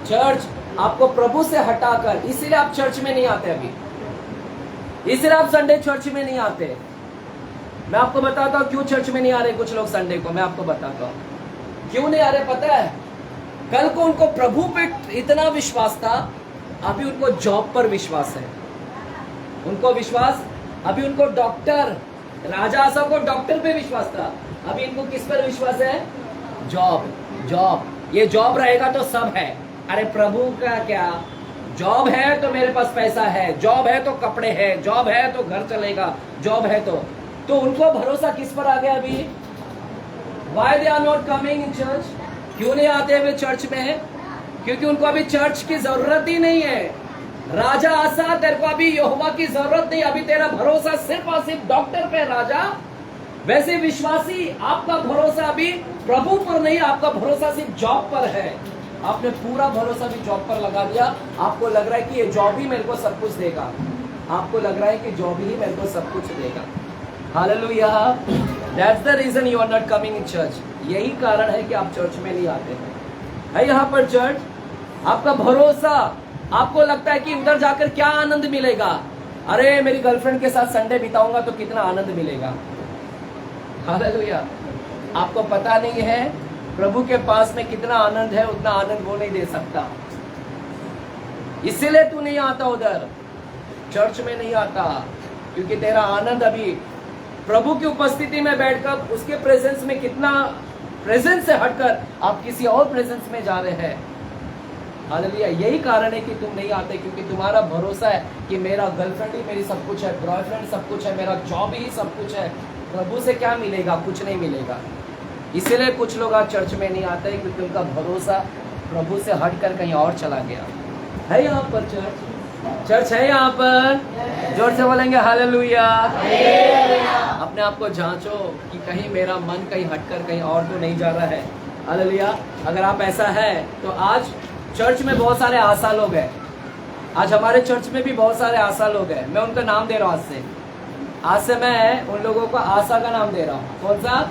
चर्च आपको प्रभु से हटाकर, इसीलिए आप चर्च में नहीं आते अभी, इसलिए आप संडे चर्च में नहीं आते। मैं आपको बताता हूँ क्यों चर्च में नहीं आ रहे कुछ लोग संडे को। मैं आपको बताता हूँ क्यों नहीं आ रहे, पता है? कल को उनको प्रभु पे इतना विश्वास था, अभी उनको जॉब पर विश्वास है, उनको विश्वास, अभी उनको डॉक्टर, राजा आसा को डॉक्टर पे विश्वास था, अभी इनको किस पर विश्वास है? जॉब। ये जॉब रहेगा तो सब है। अरे प्रभु का क्या, जॉब है तो मेरे पास पैसा है, जॉब है तो कपड़े है, जॉब है तो घर चलेगा, जॉब है तो उनको भरोसा किस पर आ गया अभी? Why they are not coming in church? क्यों नहीं आते वे चर्च में? क्योंकि उनको अभी चर्च की जरूरत ही नहीं है। राजा आसा, तेरे को अभी यहोवा की जरूरत नहीं, अभी तेरा भरोसा सिर्फ और सिर्फ डॉक्टर पे राजा। वैसे विश्वासी, आपका भरोसा अभी प्रभु पर नहीं, आपका भरोसा सिर्फ जॉब पर है। आपने पूरा भरोसा भी जॉब पर लगा दिया। आपको लग रहा है कि ये जॉब ही मेरे को सब कुछ देगा, आपको लग रहा है कि जॉब ही मेरे को सब कुछ देगा। Hallelujah. That's the reason you are not coming in church. यही कारण है कि आप चर्च में नहीं आते हैं। है यहाँ पर चर्च, आपका भरोसा, आपको लगता है कि उधर जाकर क्या आनंद मिलेगा। अरे मेरी गर्लफ्रेंड के साथ संडे बिताऊंगा तो कितना आनंद मिलेगा। हालेलुया। आपको पता नहीं है प्रभु के पास में कितना आनंद है, उतना आनंद वो नहीं दे सकता। इसीलिए तू नहीं आता उधर, चर्च में नहीं आता, क्योंकि तेरा आनंद अभी प्रभु की उपस्थिति में बैठकर उसके प्रेजेंस में, कितना प्रेजेंस से हटकर आप किसी और प्रेजेंस में जा रहे हैं। हालेलुया। यही कारण है कि तुम नहीं आते, क्योंकि तुम्हारा भरोसा है कि मेरा गर्लफ्रेंड ही मेरी सब कुछ है, बॉयफ्रेंड सब कुछ है, मेरा जॉब ही सब कुछ है, प्रभु से क्या मिलेगा? कुछ नहीं मिलेगा। इसीलिए कुछ लोग आज चर्च में नहीं आते, क्योंकि उनका भरोसा प्रभु से हटकर कहीं और चला गया। है यहाँ पर चर्च है यहाँ पर, जोर से बोलेंगे हालेलुया। अपने आप को जांचो कि कहीं मेरा मन कहीं हटकर कहीं और तो नहीं जा रहा है। हालेलुया। अगर आप ऐसा है तो आज चर्च में बहुत सारे आशा लोग हैं। आज हमारे चर्च में भी बहुत सारे आशा लोग हैं। मैं उनका नाम दे रहा हूँ आज से मैं उन लोगों को आशा का नाम दे रहा हूँ। कौन सा?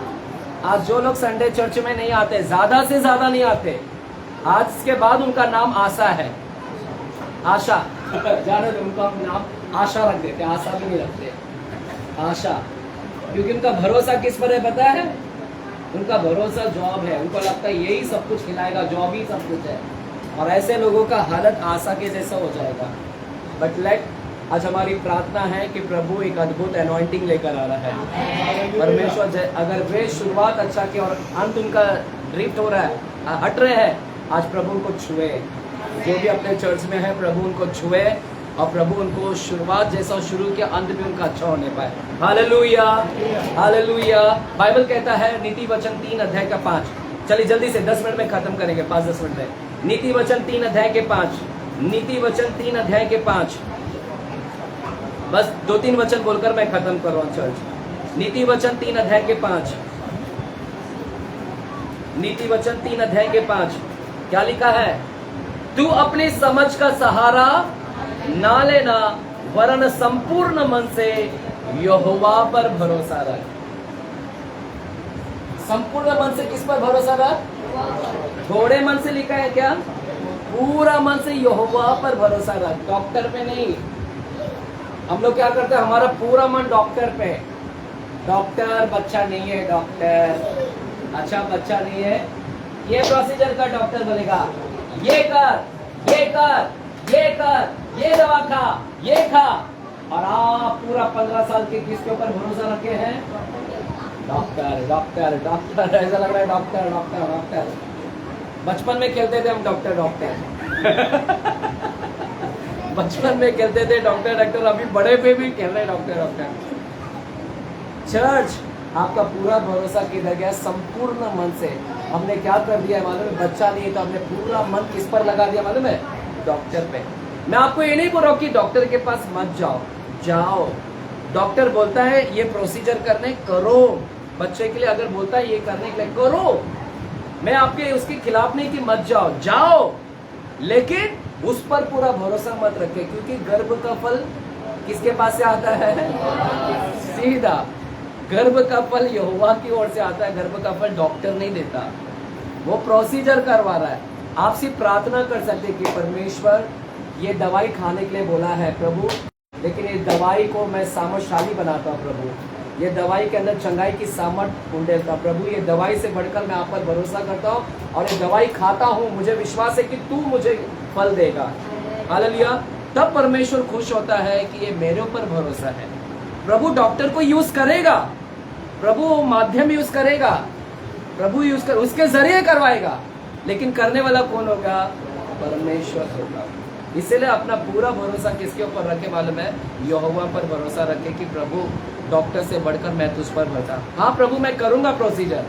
आज जो लोग संडे चर्च में नहीं आते, ज्यादा से ज्यादा नहीं आते, आज के बाद उनका नाम आशा है, आशा। जाने दो, उनका नाम आशा रख देते, आशा भी नहीं रखते, आशा। क्योंकि उनका भरोसा किस पर है पता है? उनका भरोसा जॉब है। उनको लगता है यही सब कुछ खिलाएगा, जॉब ही सब कुछ है। और ऐसे लोगों का हालत आशा के जैसा हो जाएगा। बट लेट, आज हमारी प्रार्थना है कि प्रभु एक अद्भुत अनॉइंटिंग लेकर आ रहा है। परमेश्वर अगर वे शुरुआत अच्छा की और अंत उनका ड्रिफ्ट हो रहा है, हट रहे हैं, आज प्रभु उनको छुए। जो भी अपने चर्च में है, प्रभु उनको छुए और प्रभु उनको शुरुआत जैसा शुरू किया, अंत भी उनका अच्छा होने पाए। Hallelujah, hallelujah. बाइबल कहता है नीति वचन 3 अध्याय का 5। चलिए जल्दी से 10 मिनट में खत्म करेंगे, 5-10 मिनट में। नीति वचन 3 अध्याय के 5, नीति वचन 3 अध्याय के 5। बस 2-3 वचन बोलकर मैं खत्म कर रहा हूँ चर्च। नीति वचन 3 अध्याय के 5, नीति वचन 3 अध्याय के 5 क्या लिखा है? तू अपनी समझ का सहारा ना लेना, वरन संपूर्ण मन से यहोवा पर भरोसा रख। संपूर्ण मन से किस पर भरोसा रख? थोड़े मन से लिखा है क्या? पूरा मन से यहोवा पर भरोसा रख, डॉक्टर पे नहीं। हम लोग क्या करते हैं? हमारा पूरा मन डॉक्टर पे। डॉक्टर बच्चा नहीं है, डॉक्टर अच्छा बच्चा नहीं है, ये प्रोसीजर का डॉक्टर बोलेगा, ये कर, ये कर, ये कर, ये दवा खा, ये खा। और आप पूरा 15 साल के किसके ऊपर भरोसा रखे हैं? Doctor, doctor, doctor. ऐसा लग रहा है डॉक्टर, डॉक्टर, डॉक्टर। बचपन में खेलते थे हम डॉक्टर, डॉक्टर। बचपन में खेलते थे डॉक्टर, डॉक्टर। अभी बड़े पे भी खेल रहे डॉक्टर, डॉक्टर। चर्च, आपका पूरा भरोसा किधर गया? संपूर्ण मन से। हमने क्या कर दिया है मालूम है? बच्चा नहीं है तो हमने पूरा मन किस पर लगा दिया मालूम है? डॉक्टर पे। मैं आपको ये नहीं बोल रहा हूँ कि डॉक्टर के पास मत जाओ, जाओ। डॉक्टर बोलता है ये प्रोसीजर करने, करो। बच्चे के लिए अगर बोलता है ये करने के लिए, करो। मैं आपके उसके खिलाफ नहीं कि मत जाओ, जाओ, लेकिन उस पर पूरा भरोसा मत रखे। क्योंकि गर्भ का फल किसके पास से आता है? सीधा गर्भ का फल यहोवा की ओर से आता है। गर्भ का फल डॉक्टर नहीं देता, वो प्रोसीजर करवा रहा है। आप सिर्फ प्रार्थना कर सकते हैं कि परमेश्वर ये दवाई खाने के लिए बोला है प्रभु, लेकिन ये दवाई को मैं सामर्थशाली बनाता हूँ प्रभु। ये दवाई के अंदर चंगाई की सामर्थ उंडेलता प्रभु। ये दवाई से बढ़कर मैं आप पर भरोसा करता हूँ और ये दवाई खाता हूँ। मुझे विश्वास है कि तू मुझे फल देगा। हालेलुया। तब परमेश्वर खुश होता है कि ये मेरे ऊपर भरोसा है। प्रभु डॉक्टर को यूज करेगा, प्रभु माध्यम यूज करेगा, प्रभु यूज कर, उसके जरिए करवाएगा, लेकिन करने वाला कौन होगा? परमेश्वर होगा। इसलिए अपना पूरा भरोसा किसके ऊपर रखे मालूम है? यहोवा पर भरोसा रखे कि प्रभु डॉक्टर से बढ़कर मैं तुझ पर भरोसा। हाँ प्रभु मैं करूंगा प्रोसीजर,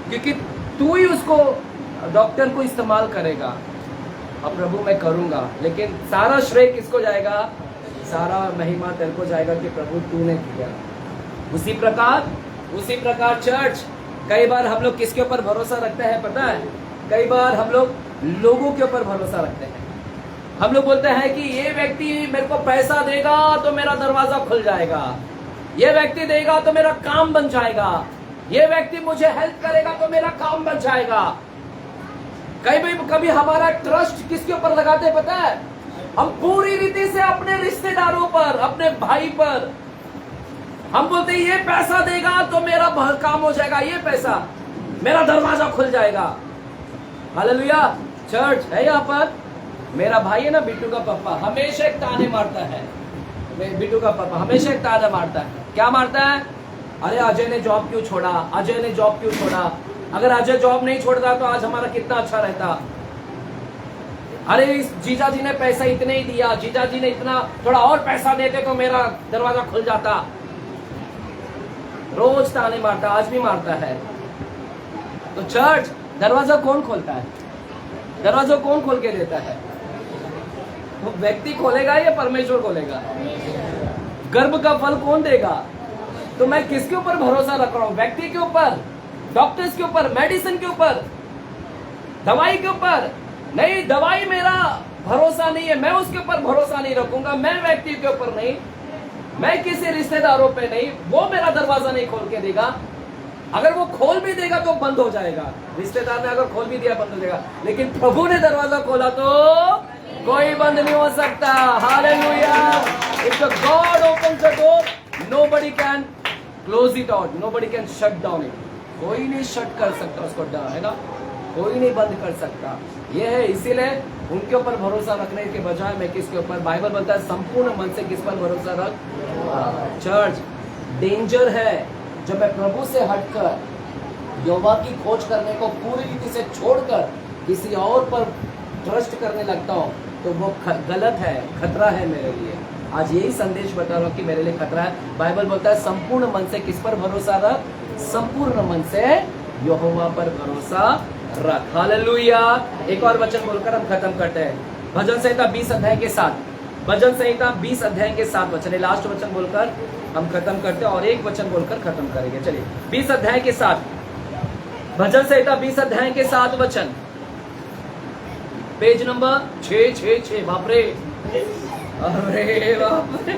क्योंकि तू ही उसको डॉक्टर को इस्तेमाल करेगा। और प्रभु मैं करूंगा, लेकिन सारा श्रेय किसको जाएगा? सारा महिमा तेरे को जाएगा कि प्रभु तूने किया। उसी प्रकार चर्च, कई बार हम लोग किसके ऊपर भरोसा रखते हैं पता है? कई बार हम लोग लोगों के ऊपर भरोसा रखते हैं। हम लोग बोलते हैं कि ये व्यक्ति मेरे को पैसा देगा तो मेरा दरवाजा खुल जाएगा, ये व्यक्ति देगा तो मेरा काम बन जाएगा, ये व्यक्ति मुझे हेल्प करेगा तो मेरा काम बन जाएगा। कभी हमारा ट्रस्ट किसके ऊपर लगाते हैं पता है? हम पूरी रीति से अपने रिश्तेदारों पर, अपने भाई पर। हम बोलते हैं ये पैसा देगा तो मेरा काम हो जाएगा, ये पैसा मेरा दरवाजा खुल जाएगा। हालेलुया। चर्च है यहाँ पर। मेरा भाई है ना बिट्टू का पापा, हमेशा एक ताने मारता है। बिट्टू का पापा हमेशा एक ताने मारता है। क्या मारता है? अरे अजय ने जॉब क्यों छोड़ा, अजय ने जॉब क्यों छोड़ा? अगर अजय जॉब नहीं छोड़ता तो आज हमारा कितना अच्छा रहता। अरे इस जीजा जी ने पैसा इतने ही दिया, जीजा जी ने इतना, थोड़ा और पैसा देते तो मेरा दरवाजा खुल जाता। रोज ताने मारता, आज भी मारता है। तो चर्च, दरवाजा कौन खोलता है? दरवाजा कौन खोल के देता है? वो व्यक्ति खोलेगा या परमेश्वर खोलेगा? गर्भ का फल कौन देगा? तो मैं किसके ऊपर भरोसा रख रहा हूं? व्यक्ति के ऊपर, डॉक्टर्स के ऊपर, मेडिसिन के ऊपर, दवाई के ऊपर नहीं। दवाई मेरा भरोसा नहीं है, मैं उसके ऊपर भरोसा नहीं रखूंगा। मैं व्यक्ति के ऊपर नहीं, मैं किसी रिश्तेदारों पे नहीं, वो मेरा दरवाजा नहीं खोल के देगा। अगर वो खोल भी देगा तो बंद हो जाएगा, रिश्तेदार ने अगर खोल भी दिया बंद हो जाएगा, लेकिन प्रभु ने दरवाजा खोला तो कोई बंद नहीं हो सकता। Hallelujah. If the God opens the door, nobody can close it out, nobody can shut down it. कोई नहीं शट कर सकता उसको, है ना, कोई नहीं बंद कर सकता। ये है, इसीलिए उनके ऊपर भरोसा रखने के बजाय मैं किसके ऊपर, बाइबल बोलता है संपूर्ण मन से किस पर भरोसा रख। चर्च, डेंजर है जब मैं प्रभु से हटकर यहोवा की खोज करने को पूरी रीति से छोड़कर किसी और पर ट्रस्ट करने लगता हूँ, तो वो गलत है, खतरा है मेरे लिए। आज यही संदेश बता रहा हूँ कि मेरे लिए खतरा है। बाइबल बोलता है संपूर्ण मन से किस पर भरोसा रख, संपूर्ण मन से यहोवा पर भरोसा रख। हालेलुया। एक और वचन बोलकर हम खत्म करते हैं। भजन संहिता 20 अध्याय के साथ, भजन संहिता 20 अध्याय के 7 वचन, लास्ट वचन बोलकर हम खत्म करते हैं और एक वचन बोलकर खत्म करेंगे। चलिए 20 अध्याय के 7, भजन संहिता 20 अध्याय के 7 वचन, पेज नंबर 666। बाप रे, अरे बाप रे।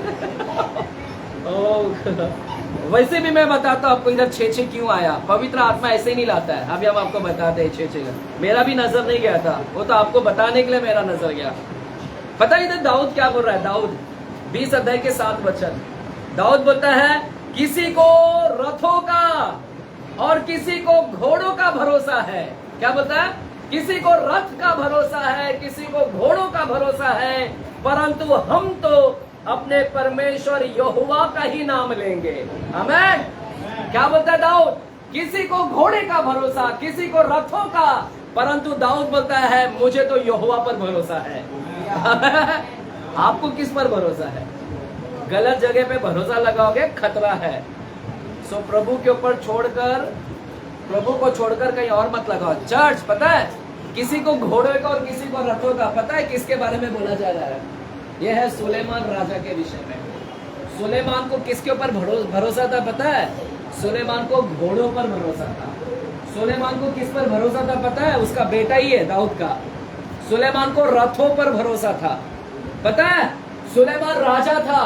वैसे भी मैं बताता हूँ आपको इधर 6 क्यों आया। पवित्र आत्मा ऐसे ही नहीं लाता है। अभी हम आपको बताते हैं 6 मेरा भी नजर नहीं गया था, वो तो आपको बताने के लिए मेरा नजर गया। पता है इधर दाऊद क्या बोल रहा है। दाऊद 20 अध्याय के 7 वचन, दाऊद बोलता है किसी को रथों का और किसी को घोड़ों का भरोसा है। क्या बोलता है? किसी को रथ का भरोसा है, किसी को घोड़ों का भरोसा है, परंतु हम तो अपने परमेश्वर यहोवा का ही नाम लेंगे। आमीन। क्या बोलता है दाऊद? किसी को घोड़े का भरोसा, किसी को रथों का, परंतु दाऊद बोलता है मुझे तो यहोवा पर भरोसा है। आपको किस पर भरोसा है? गलत जगह पे भरोसा लगाओगे, खतरा है। सो प्रभु के ऊपर छोड़कर, प्रभु को छोड़कर कहीं और मत लगाओ। चर्च, पता है किसी को घोड़े का और किसी को रथों का, पता है किसके बारे में बोला जा रहा है? यह है सुलेमान राजा के विषय में। सुलेमान को किसके ऊपर भरोसा था पता है? सुलेमान को घोड़ों पर भरोसा था। सुलेमान को किस पर भरोसा था पता है? उसका बेटा ही है दाऊद का। सुलेमान को रथों पर भरोसा था। पता है सुलेमान राजा था।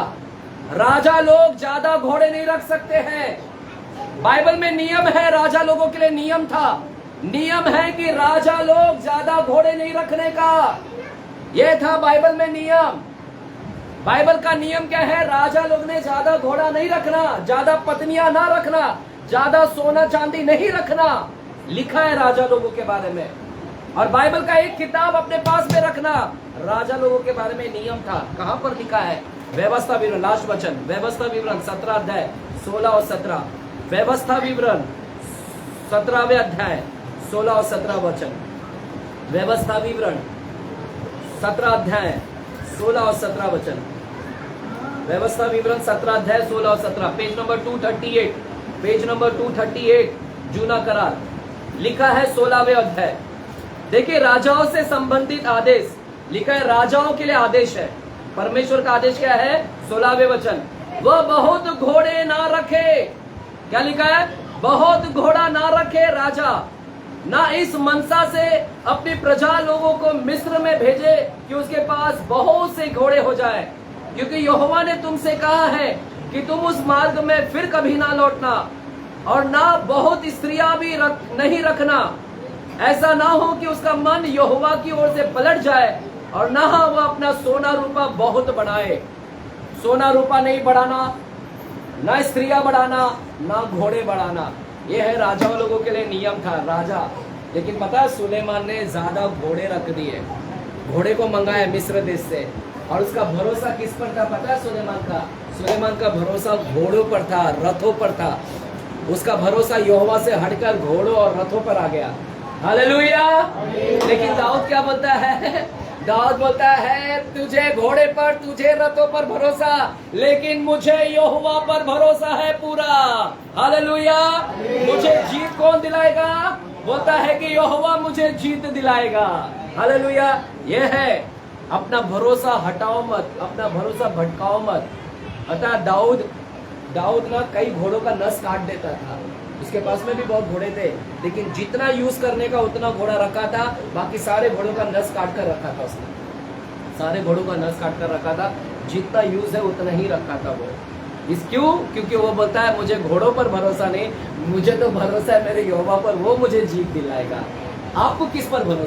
राजा लोग ज्यादा घोड़े नहीं रख सकते हैं। बाइबल में नियम है, राजा लोगों के लिए नियम था। नियम है कि राजा लोग ज्यादा घोड़े नहीं रखने का। यह था बाइबल में नियम। बाइबल का नियम क्या है? राजा लोग ने ज्यादा घोड़ा नहीं रखना, ज्यादा पत्नियां ना रखना, ज्यादा सोना चांदी नहीं रखना। लिखा है राजा लोगों के बारे में। और बाइबल का एक किताब अपने पास में रखना, राजा लोगों के बारे में नियम था। कहां पर लिखा है? व्यवस्था विवरण, लास्ट वचन, व्यवस्था विवरण 17 अध्याय 16 और 17। व्यवस्था विवरण 17वें अध्याय 16 और 17 वचन। व्यवस्था विवरण 17 अध्याय 16 और 17 वचन। व्यवस्था विवरण 17 अध्याय 16 और 17, पेज नंबर 238, पेज नंबर 238, जूना करार। लिखा है 16वें अध्याय। देखिए राजाओं से संबंधित आदेश लिखा है, राजाओं के लिए आदेश है। परमेश्वर का आदेश क्या है? 16वें वचन, वह बहुत घोड़े ना रखे। क्या लिखा है? बहुत घोड़ा ना रखे राजा, ना इस मनसा से अपनी प्रजा लोगों को मिस्र में भेजे कि उसके पास बहुत से घोड़े हो जाए, क्योंकि यहोवा ने तुमसे कहा है कि तुम उस मार्ग में फिर कभी ना लौटना, और ना बहुत स्त्रियां भी नहीं रखना। ऐसा ना हो कि उसका मन यहोवा की ओर से पलट जाए, और ना वह अपना सोना रूपा बहुत बढ़ाए। सोना रूपा नहीं बढ़ाना, ना स्त्रियां बढ़ाना, ना घोड़े बढ़ाना। यह है राजाओं लोगों के लिए नियम था। राजा, लेकिन पता है सुलेमान ने ज्यादा घोड़े रख दिए। घोड़े को मंगाया मिस्र देश से, और उसका भरोसा किस पर था पता है? सुलेमान का, सुलेमान का भरोसा घोड़ों पर था, रथों पर था। उसका भरोसा यहोवा से हटकर घोड़ों और रथों पर आ गया। हालेलुया। लेकिन दाऊद क्या बोलता है? दाऊद बोलता है तुझे घोड़े पर, तुझे रथों पर भरोसा, लेकिन मुझे यहोवा पर भरोसा है पूरा। हालेलुया। मुझे जीत कौन दिलाएगा? बोलता है कि यहोवा मुझे जीत दिलाएगा। हालेलुया। यह है, अपना भरोसा हटाओ मत, अपना भरोसा भटकाओ मत। अतः दाऊद ना कई घोड़ों का नस काट देता था। उसके पास में भी बहुत घोड़े थे, लेकिन जितना यूज करने का उतना घोड़ा रखा था, बाकी सारे घोड़ों का नस काट कर रखा था उसने। सारे घोड़ों का नस काट कर रखा था, जितना यूज है उतना ही रखा था वो। इस क्यों? क्योंकि वो बोलता है मुझे घोड़ों पर भरोसा नहीं, मुझे तो भरोसा है मेरे यहोवा पर, वो मुझे जीत दिलाएगा। आपको किस पर भरोसा?